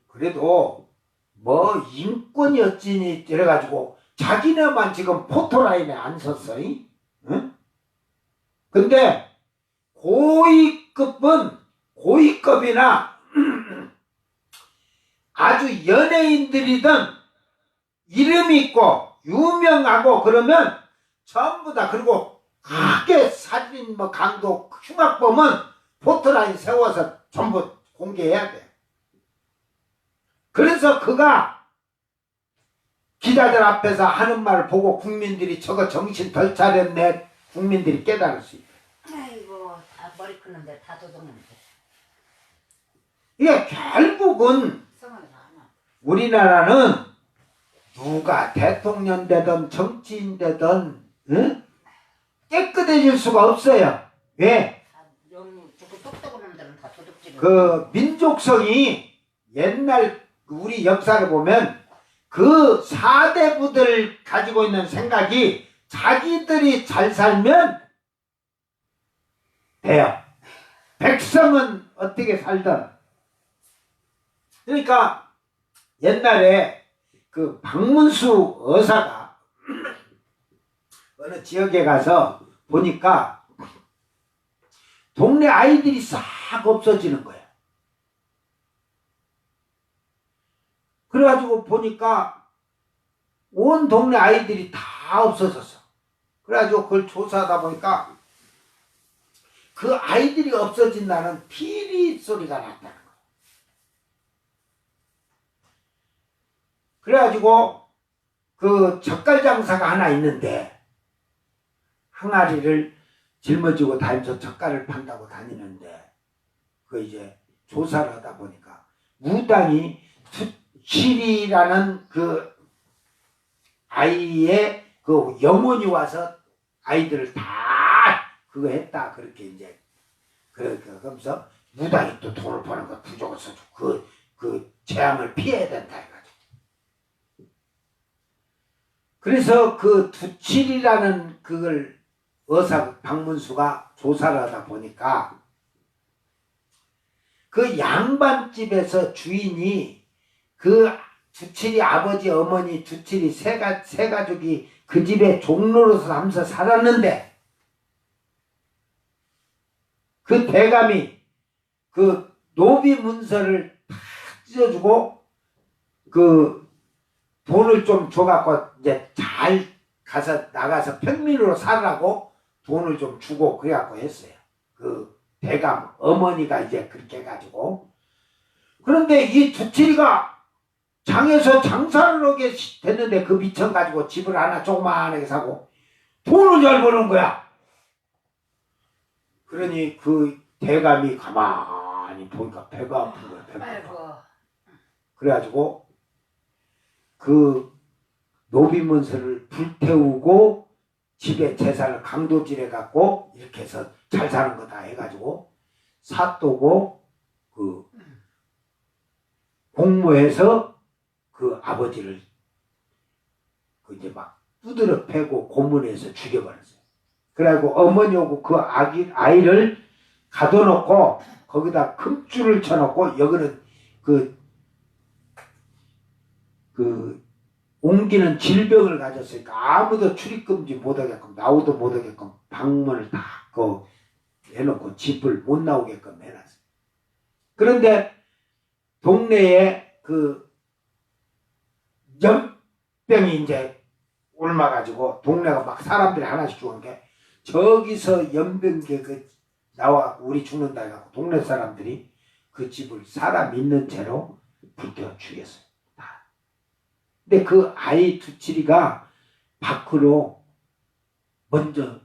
그래도 뭐 인권이 어찌니 이래가지고 자기네만 지금 포토라인에 안 섰어. 응? 근데 고위급이나 아주 연예인들이든 이름 있고 유명하고 그러면 전부 다, 그리고 크게 사진 뭐 강도 흉악범은 포토라인 세워서 전부 공개해야 돼. 그래서 그가 기자들 앞에서 하는 말을 보고 국민들이 저거 정신 덜 차렸네, 국민들이 깨달을 수 있다. 아이고, 다 머리 크는데 다 도둑는데. 이게 결국은 성을 하나. 우리나라는 누가 대통령 되든 정치인 되든 응? 깨끗해질 수가 없어요. 왜? 다 영, 죽고 똑똑한 놈들은 다 도둑질을. 그 민족성이 옛날 우리 역사를 보면 그 사대부들 가지고 있는 생각이 자기들이 잘 살면 돼요. 백성은 어떻게 살든. 그러니까 옛날에 그 박문수 의사가 어느 지역에 가서 보니까 동네 아이들이 싹 없어지는 거예요. 그래가지고 보니까 온 동네 아이들이 다 없어졌어. 그래가지고 그걸 조사하다 보니까 그 아이들이 없어진다는 피리 소리가 났다는 거예요. 그래가지고 그 젓갈 장사가 하나 있는데 항아리를 짊어지고 다니면서 젓갈을 판다고 다니는데 그 이제 조사를 하다 보니까 무당이 투칠이라는 그 아이의 그 영혼이 와서 아이들을 다 그거 했다, 그렇게 이제 그러면서 무당이 또 돈을 버는 거 부족을 써주고 그 재앙을 피해야 된다 해가지고. 그래서 그 두칠이라는 그걸 의사 박문수가 조사를 하다 보니까 그 양반집에서 주인이 그 두칠이 아버지 어머니 두칠이 세 가족이 그 집에 종로로서 하면서 살았는데 그 대감이 그 노비 문서를 다 찢어주고 그 돈을 좀 줘갖고 이제 잘 가서 나가서 평민으로 살라고 돈을 좀 주고 그래갖고 했어요. 그 대감 어머니가 이제 그렇게 해가지고. 그런데 이 두칠이가 장에서 장사를 하게 됐는데 그 미천 가지고 집을 하나 조그마하게 사고 돈을 잘 버는 거야. 그러니 그 대감이 가만히 보니까 배가 아픈 거야. 배가 아파. 그래가지고 그 노비문서를 불태우고 집에 재산을 강도질해 갖고 이렇게 해서 잘 사는 거다 해가지고 사또고 그 공모해서 그 아버지를 그 이제 막 두드려 패고 고문해서 죽여버렸어요. 그래가지고 어머니하고 그 아이를 가둬놓고 거기다 금줄을 쳐놓고 여기는 그 옮기는 질병을 가졌으니까 아무도 출입금지 못하게끔 나오도 못하게끔 방문을 다 해놓고 집을 못 나오게끔 해놨어요. 그런데 동네에 그 연병이 이제 옮아가지고 동네가 막 사람들이 하나씩 죽은 게 저기서 연병계 나와 우리 죽는다 해갖고 동네 사람들이 그 집을 사람 있는 채로 불태워 죽였어요. 근데 그 아이 두칠이가 밖으로 먼저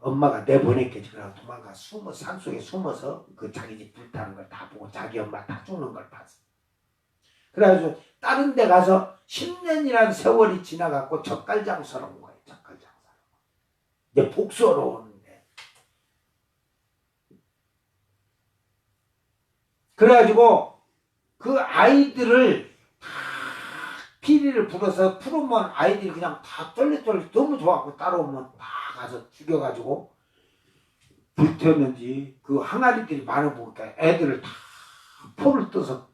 엄마가 내보냈겠지. 그래서 도망가 산속에 숨어서 그 자기 집 불타는 걸 다 보고 자기 엄마 다 죽는 걸 봤어. 그래가지고 다른 데 가서 10년이라는 세월이 지나갖고 젓갈장사로 온 거예요. 젓갈장사. 이제 복수하러 오는데. 그래가지고 그 아이들을 피리를 불어서 풀으면 아이들이 그냥 다 쫄래쫄래 너무 좋아하고 따라오면 다 가서 죽여가지고 불태웠는지 그 항아리들이 많아 보니까 애들을 다 포를 떠서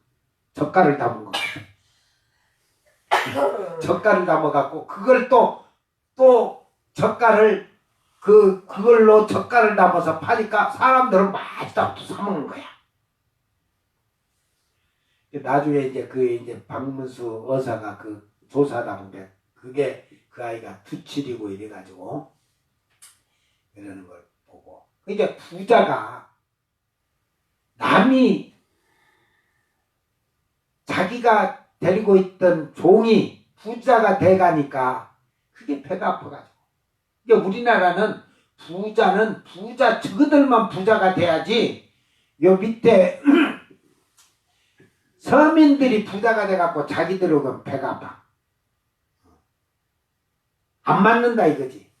젓갈을 담은 거. 젓갈을 담아갖고 그걸 또 젓갈을 그걸로 젓갈을 담아서 파니까 사람들은 맛있다고 또 사먹는 거야. 나중에 이제 이제 박문수 의사가 그 조사하다 보니까 그게 그 아이가 두칠이고 이래가지고 이러는 걸 보고. 이제 부자가 남이 자기가 데리고 있던 종이 부자가 돼가니까 그게 배가 아파가지고. 이게 우리나라는 부자는 부자 저그들만 부자가 돼야지 요 밑에 서민들이 부자가 돼갖고 자기들은 배가 아파. 안 맞는다 이거지.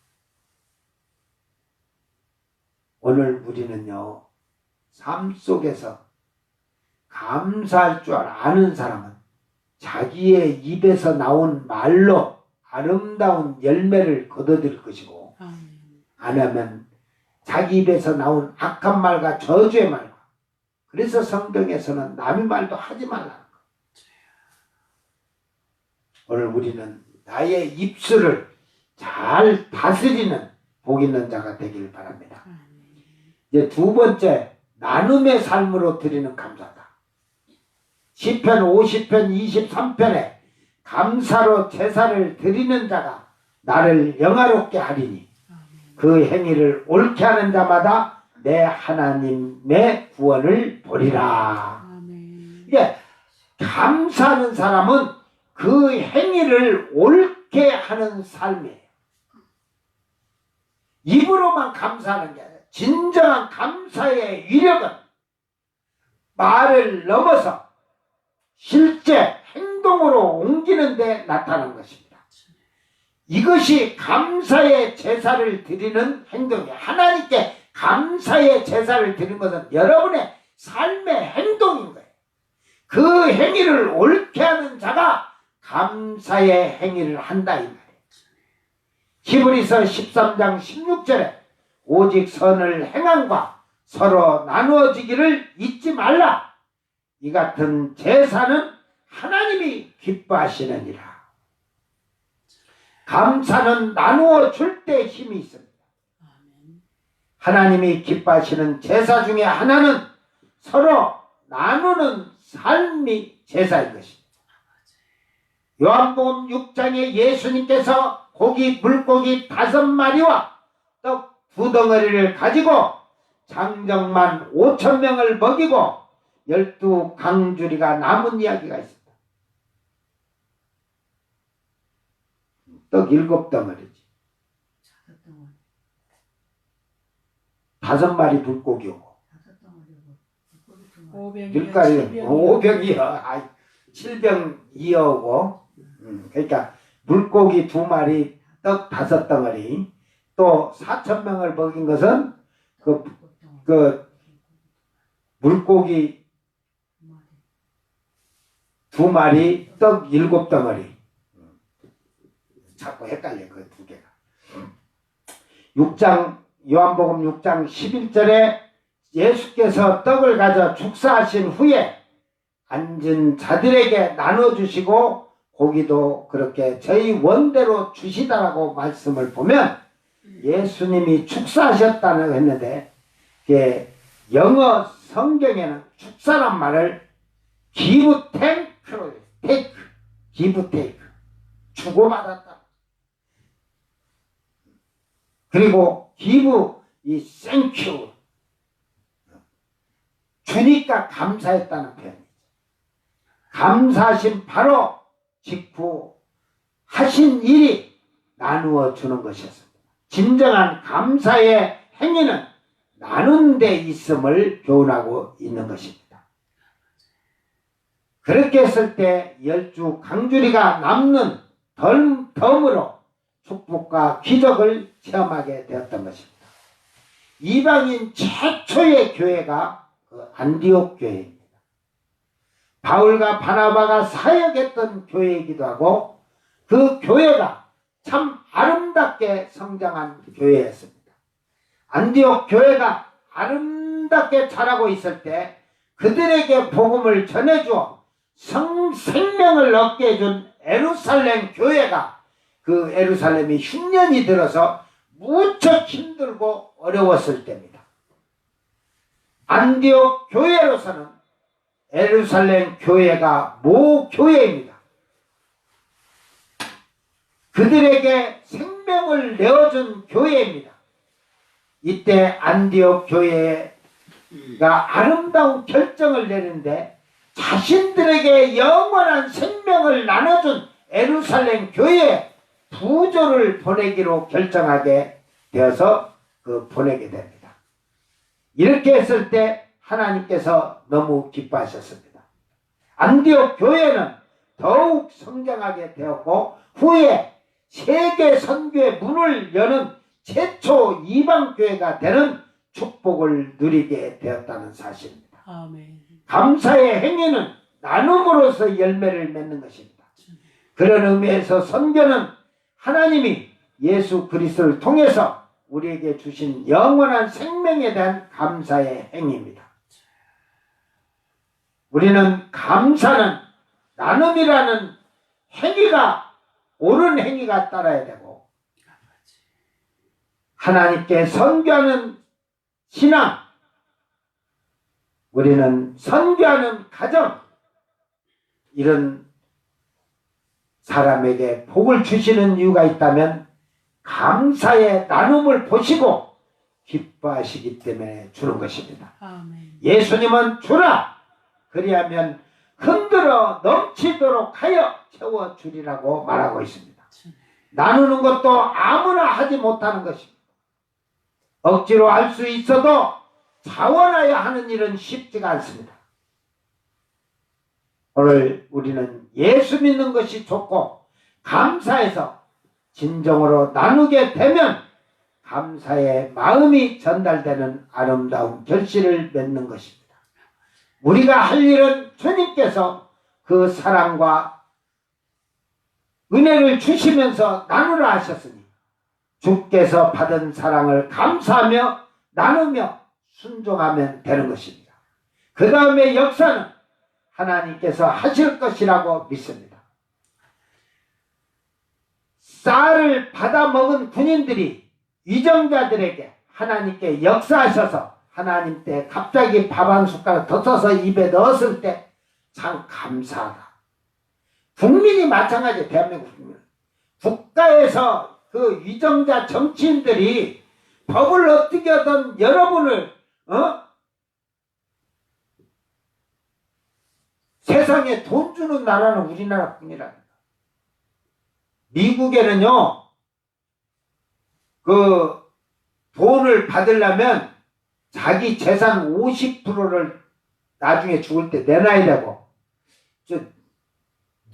오늘 우리는요, 삶 속에서 감사할 줄 아는 사람은 자기의 입에서 나온 말로 아름다운 열매를 거둬들 것이고, 안 하면 자기 입에서 나온 악한 말과 저주의 말과, 그래서 성경에서는 남의 말도 하지 말라는 거. 오늘 우리는 나의 입술을 잘 다스리는 복 있는 자가 되길 바랍니다. 이제 두 번째, 나눔의 삶으로 드리는 감사다. 시편 50편 23편에 감사로 제사를 드리는 자가 나를 영화롭게 하리니 그 행위를 옳게 하는 자마다 내 하나님의 구원을 보리라. 이게 감사하는 사람은 그 행위를 옳게 하는 삶이에요. 입으로만 감사하는 게 아니라 진정한 감사의 위력은 말을 넘어서 실제 행동으로 옮기는 데 나타난 것입니다. 이것이 감사의 제사를 드리는 행동이에요. 하나님께 감사의 제사를 드리는 것은 여러분의 삶의 행동인 거예요. 그 행위를 옳게 하는 자가 감사의 행위를 한다 이 말이에요. 히브리서 13장 16절에 오직 선을 행함과 서로 나누어지기를 잊지 말라. 이 같은 제사는 하나님이 기뻐하시느니라. 감사는 나누어 줄 때 힘이 있습니다. 하나님이 기뻐하시는 제사 중에 하나는 서로 나누는 삶이 제사인 것입니다. 요한복음 6장에 예수님께서 물고기 5마리와 떡 2덩어리를 가지고 장정만 5,000명을 먹이고 12강주리가 남은 이야기가 있습니다. 떡 7덩어리지. 5마리 물고기고. 5병이요. 7병이어고. 그러니까 물고기 2마리, 떡 5덩어리. 또 4,000명을 먹인 것은 그 물고기 2마리, 떡 7덩어리. 자꾸 헷갈려 그 두 개가. 6장 요한복음 6장 11절에 예수께서 떡을 가져 축사하신 후에 앉은 자들에게 나눠주시고 고기도 그렇게 저희 원대로 주시다라고 말씀을 보면 예수님이 축사하셨다고 했는데 영어 성경에는 축사란 말을 give take 주고받았다. 그리고 give 이 thank you 주니까 감사했다는 표현이죠. 감사하신 바로 직후 하신 일이 나누어 주는 것이었습니다. 진정한 감사의 행위는 나눈 데 있음을 교훈하고 있는 것입니다. 그렇게 했을 때 12강주리가 남는 덤으로 축복과 기적을 체험하게 되었던 것입니다. 이방인 최초의 교회가 그 안디옥 교회입니다. 바울과 바나바가 사역했던 교회이기도 하고 그 교회가 참 아름답게 성장한 교회였습니다. 안디옥 교회가 아름답게 자라고 있을 때 그들에게 복음을 전해주어 생명을 얻게 해준 예루살렘 교회가 그 예루살렘이 흉년이 들어서 무척 힘들고 어려웠을 때입니다. 안디옥 교회로서는 예루살렘 교회가 모교회입니다. 그들에게 생명을 내어준 교회입니다. 이때 안디옥 교회가 아름다운 결정을 내는데 자신들에게 영원한 생명을 나눠준 예루살렘 교회에 부조를 보내기로 결정하게 되어서 보내게 됩니다. 이렇게 했을 때 하나님께서 너무 기뻐하셨습니다. 안디옥 교회는 더욱 성장하게 되었고 후에 세계 선교의 문을 여는 최초 이방교회가 되는 축복을 누리게 되었다는 사실입니다. 아멘. 감사의 행위는 나눔으로서 열매를 맺는 것입니다. 그런 의미에서 선교는 하나님이 예수 그리스도를 통해서 우리에게 주신 영원한 생명에 대한 감사의 행위입니다. 우리는 감사는 나눔이라는 행위가 옳은 행위가 따라야 되고 하나님께 선교하는 신앙, 우리는 선교하는 가정, 이런 사람에게 복을 주시는 이유가 있다면 감사의 나눔을 보시고 기뻐하시기 때문에 주는 것입니다. 아멘. 예수님은 주라 그리하면 흔들어 넘치도록 하여 채워주리라고 말하고 있습니다. 나누는 것도 아무나 하지 못하는 것입니다. 억지로 할 수 있어도 자원하여 하는 일은 쉽지가 않습니다. 오늘 우리는 예수 믿는 것이 좋고 감사해서 진정으로 나누게 되면 감사의 마음이 전달되는 아름다운 결실을 맺는 것입니다. 우리가 할 일은 주님께서 그 사랑과 은혜를 주시면서 나누라 하셨으니 주께서 받은 사랑을 감사하며 나누며 순종하면 되는 것입니다. 그 다음에 역사는 하나님께서 하실 것이라고 믿습니다. 쌀을 받아먹은 군인들이 위정자들에게 하나님께 역사하셔서 하나님 때 갑자기 밥 한 숟가락 더 써서 입에 넣었을 때 참 감사하다. 국민이 마찬가지예요. 대한민국 국민. 국가에서 그 위정자 정치인들이 법을 어떻게 하든 여러분을 세상에 돈 주는 나라는 우리나라 뿐이랍니다. 미국에는요, 그 돈을 받으려면 자기 재산 50%를 나중에 죽을 때 내놔야 되고, 저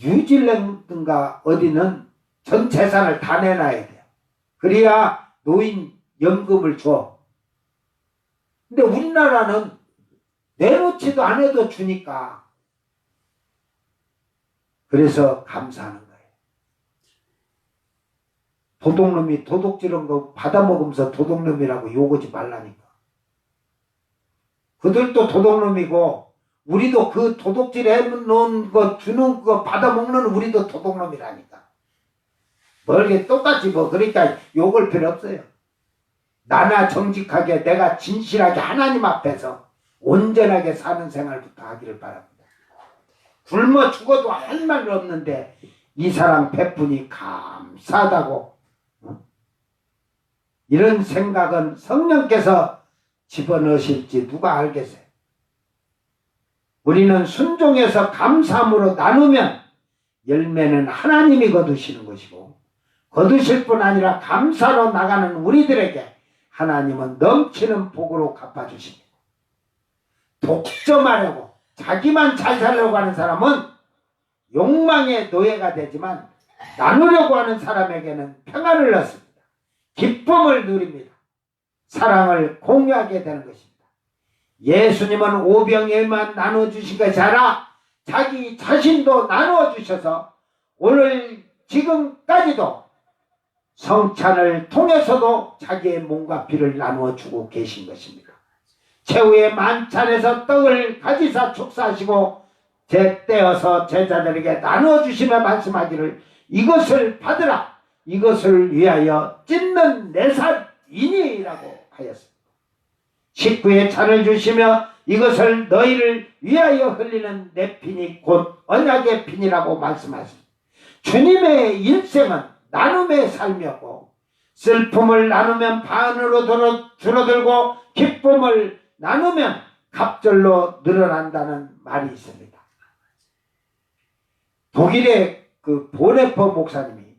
뉴질랜드인가 어디는 전 재산을 다 내놔야 돼요. 그래야 노인 연금을 줘. 근데 우리나라는 내놓지도 않아도 주니까. 그래서 감사하는 거예요. 도둑놈이 도둑질한 거 받아먹으면서 도둑놈이라고 욕하지 말라니까. 그들도 도둑놈이고 우리도 그 도둑질 해놓은 거 주는 거 받아먹는 우리도 도둑놈이라니까. 멀게 똑같이 그러니까 욕을 필요 없어요. 나나 정직하게 내가 진실하게 하나님 앞에서 온전하게 사는 생활부터 하기를 바랍니다. 굶어 죽어도 할 말 없는데 이 사람 베푸니 감사하다고. 이런 생각은 성령께서 집어넣으실지 누가 알겠어요. 우리는 순종해서 감사함으로 나누면 열매는 하나님이 거두시는 것이고 거두실 뿐 아니라 감사로 나가는 우리들에게 하나님은 넘치는 복으로 갚아주십니다. 독점하려고 자기만 잘 살려고 하는 사람은 욕망의 노예가 되지만 나누려고 하는 사람에게는 평안을 얻습니다. 기쁨을 누립니다. 사랑을 공유하게 되는 것입니다. 예수님은 오병이어만 나눠주신 것이 아니라 자기 자신도 나누어주셔서 오늘 지금까지도 성찬을 통해서도 자기의 몸과 피를 나누어주고 계신 것입니다. 최후의 만찬에서 떡을 가지사 축사하시고 떼어서 제자들에게 나누어주시며 말씀하기를 이것을 받으라. 이것을 위하여 찢는 내 살이니라고 하였습니다. 식구의 잔을 주시며 이것을 너희를 위하여 흘리는 내 피니 곧 언약의 피니라고 말씀하십니다. 주님의 인생은 나눔의 삶이었고 슬픔을 나누면 반으로 줄어들고 기쁨을 나누면 갑절로 늘어난다는 말이 있습니다. 독일의 그 보네퍼 목사님이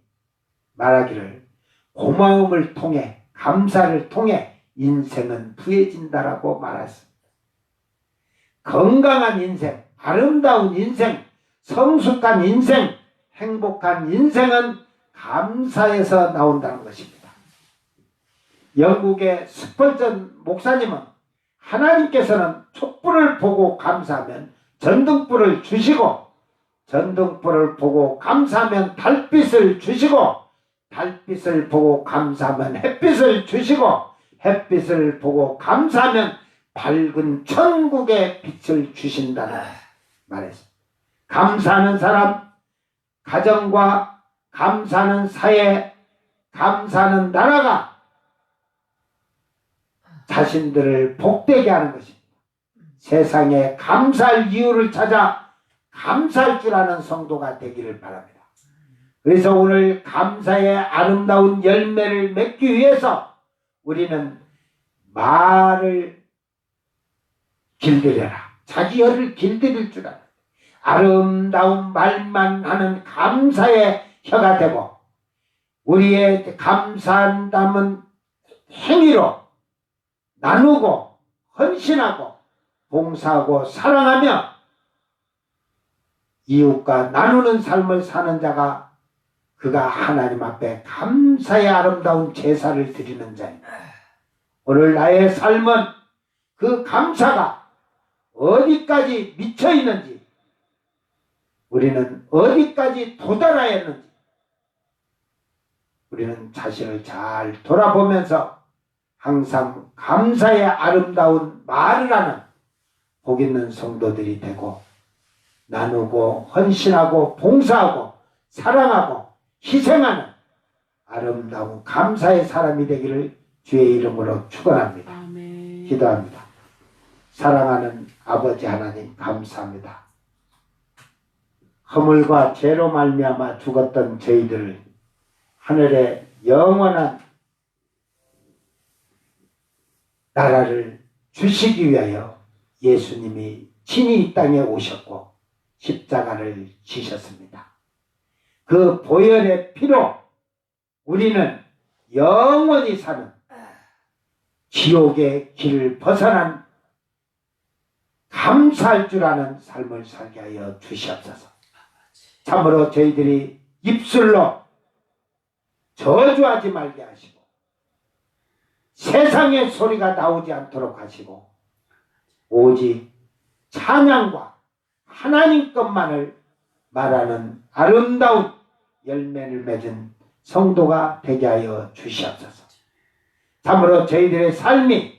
말하기를 고마움을 통해 감사를 통해 인생은 부해진다라고 말했습니다. 건강한 인생, 아름다운 인생, 성숙한 인생, 행복한 인생은 감사에서 나온다는 것입니다. 영국의 스펄전 목사님은 하나님께서는 촛불을 보고 감사하면 전등불을 주시고 전등불을 보고 감사하면 달빛을 주시고 달빛을 보고 감사하면 햇빛을 주시고 햇빛을 보고 감사하면 밝은 천국의 빛을 주신다는 말했습니다. 감사하는 사람, 가정과 감사하는 사회, 감사하는 나라가 자신들을 복되게 하는 것입니다. 세상에 감사할 이유를 찾아 감사할 줄 아는 성도가 되기를 바랍니다. 그래서 오늘 감사의 아름다운 열매를 맺기 위해서 우리는 말을 길들여라. 자기 혀를 길들일 줄 알아요. 아름다운 말만 하는 감사의 혀가 되고 우리의 감사한다면 행위로 나누고 헌신하고 봉사하고 사랑하며 이웃과 나누는 삶을 사는 자가 그가 하나님 앞에 감사의 아름다운 제사를 드리는 자입니다. 오늘 나의 삶은 그 감사가 어디까지 미쳐 있는지 우리는 어디까지 도달하였는지 우리는 자신을 잘 돌아보면서 항상 감사의 아름다운 말을 하는 복 있는 성도들이 되고 나누고 헌신하고 봉사하고 사랑하고 희생하는 아름다운 감사의 사람이 되기를 주의 이름으로 축원합니다. 아멘. 기도합니다. 사랑하는 아버지 하나님 감사합니다. 허물과 죄로 말미암아 죽었던 저희들을 하늘의 영원한 나라를 주시기 위하여 예수님이 친히 이 땅에 오셨고 십자가를 지셨습니다. 그 보혈의 피로 우리는 영원히 사는 지옥의 길을 벗어난 감사할 줄 아는 삶을 살게 하여 주시옵소서. 참으로 저희들이 입술로 저주하지 말게 하시고 세상의 소리가 나오지 않도록 하시고 오직 찬양과 하나님 것만을 말하는 아름다운 열매를 맺은 성도가 되게 하여 주시옵소서. 참으로 저희들의 삶이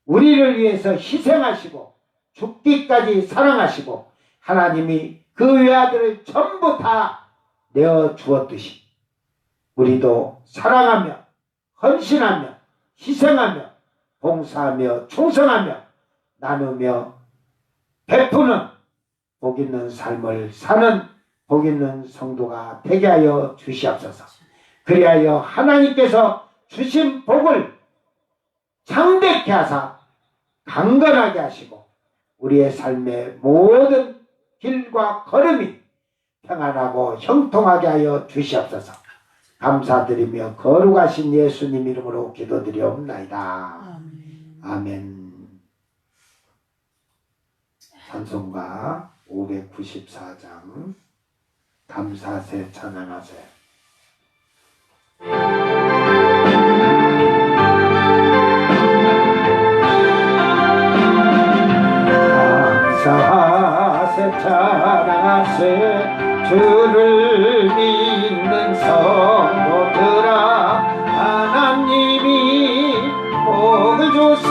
우리를 위해서 희생하시고 죽기까지 사랑하시고 하나님이 그 외아들을 전부 다 내어 주었듯이 우리도 사랑하며 헌신하며 희생하며 봉사하며 충성하며 나누며 베푸는 복 있는 삶을 사는 복 있는 성도가 되게 하여 주시옵소서. 그리하여 하나님께서 주신 복을 장대케 하사 강건하게 하시고 우리의 삶의 모든 길과 걸음이 평안하고 형통하게 하여 주시옵소서. 감사드리며 거룩하신 예수님 이름으로 기도드리옵나이다. 아멘. 아멘. 찬송가 594장 감사세 찬양하세. 감사세 찬양하세 주를 믿는 성도들아 하나님이 복을 주사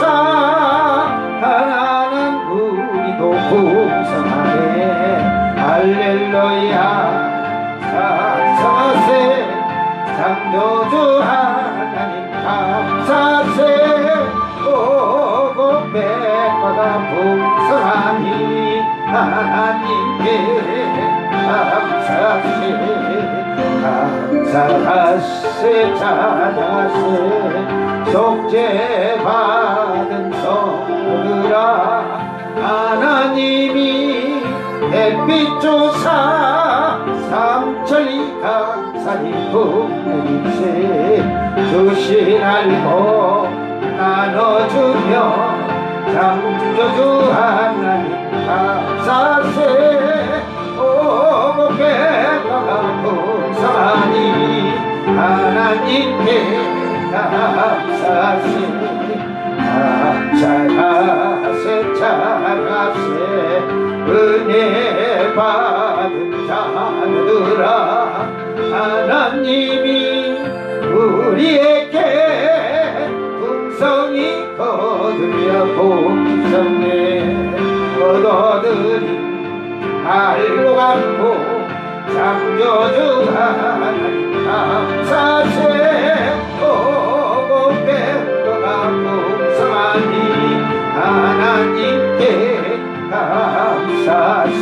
가난한 우리도 풍성하게 할렐루야 감사세 창조주 하나님 감사세 오고 복배가 풍성하니 하나님께 감사하세 찬양하세 속죄받은 성도들아 하나님이 햇빛 조사 삼천리 감사히 부르세 주신 알고 나눠주며 창조주 하나님 감사세 오복배가 풍성하니 하나님께 감사세 감사하세 찬양하세 은혜 받은 자들아 하나님이 우리에게 풍성히 거두려 풍성에 얻어들인 알고 갖고 창조주 하나님 감사세 오복배가 풍성하니 하나님께 감사세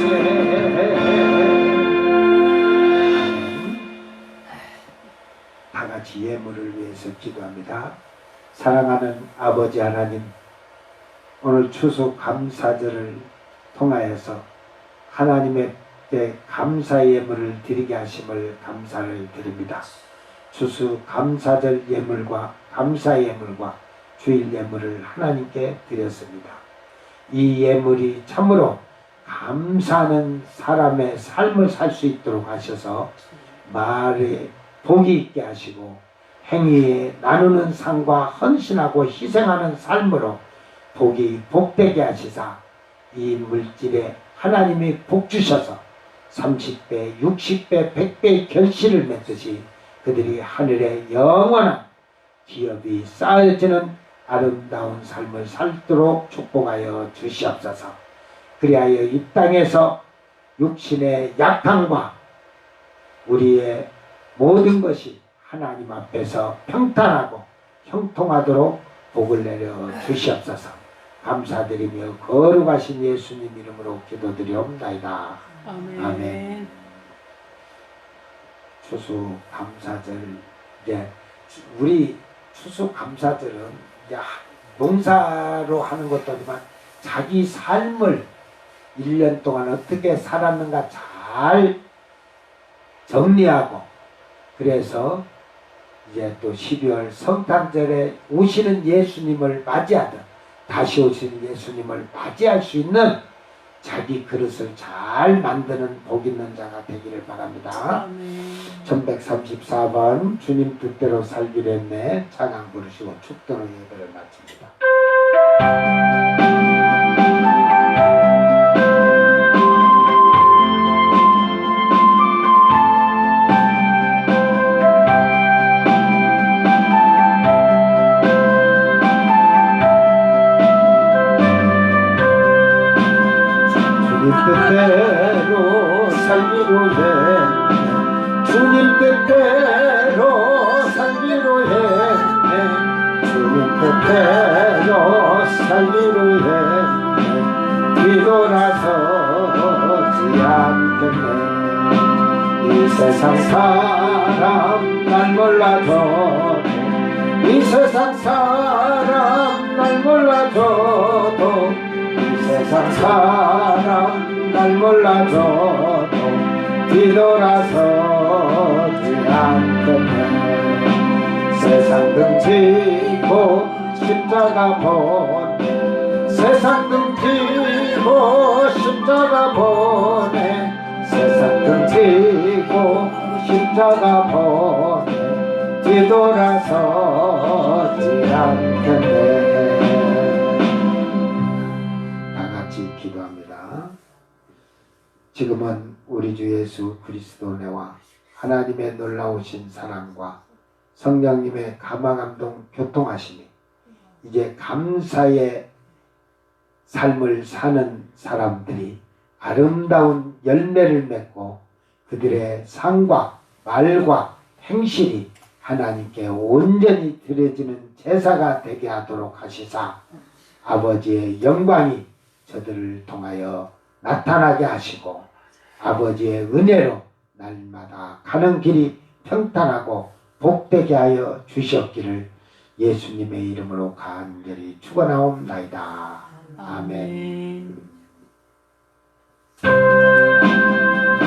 다같이 예물을 위해서 기도합니다. 사랑하는 아버지 하나님, 오늘 추수 감사절을 통하여서 하나님께 감사의 예물을 드리게 하심을 감사를 드립니다. 추수 감사절 예물과 감사의 예물과 주일 예물을 하나님께 드렸습니다. 이 예물이 참으로 감사하는 사람의 삶을 살 수 있도록 하셔서 말에 복이 있게 하시고 행위에 나누는 삶과 헌신하고 희생하는 삶으로 복이 복되게 하시사 이 물질에 하나님이 복 주셔서 30배, 60배, 100배의 결실을 맺듯이 그들이 하늘에 영원한 기업이 쌓여지는 아름다운 삶을 살도록 축복하여 주시옵소서. 그리하여 이 땅에서 육신의 약함과 우리의 모든 것이 하나님 앞에서 평탄하고 형통하도록 복을 내려 주시옵소서. 감사드리며 거룩하신 예수님 이름으로 기도드리옵나이다. 아멘. 아멘. 추수 감사절, 이제 우리 추수 감사절은 이제 농사로 하는 것도 아니지만 자기 삶을 1년 동안 어떻게 살았는가 잘 정리하고, 그래서 이제 또 12월 성탄절에 오시는 예수님을 맞이하듯 다시 오시는 예수님을 맞이할 수 있는 자기 그릇을 잘 만드는 복 있는 자가 되기를 바랍니다. 아멘. 1134번 주님 뜻대로 살기로 했네 찬양 부르시고 축도로 예배를 마칩니다. 뜻대로 살기로 했네 주님 뜻대로 살기로 했네 주님 뜻대로 살기로 했네 뒤돌아서지 않겠네 이 세상 사람 날 몰라줘도 이 세상 사람 날 몰라줘도 이 세상 사람 날 몰라줘도 뒤돌아서지 않겠네 세상 등지고 십자가 보내 세상 등지고 십자가 보내 세상 등지고 십자가 보내 뒤돌아서지 않겠네. 기도합니다. 지금은 우리 주 예수 그리스도 은혜와 하나님의 놀라우신 사랑과 성령님의 감화감동 교통하심이 이제 감사의 삶을 사는 사람들이 아름다운 열매를 맺고 그들의 상과 말과 행실이 하나님께 온전히 드려지는 제사가 되게 하도록 하시사 아버지의 영광이 저들을 통하여 나타나게 하시고 아버지의 은혜로 날마다 가는 길이 평탄하고 복되게 하여 주시옵기를 예수님의 이름으로 간절히 축원하옵나이다. 아멘. 아멘.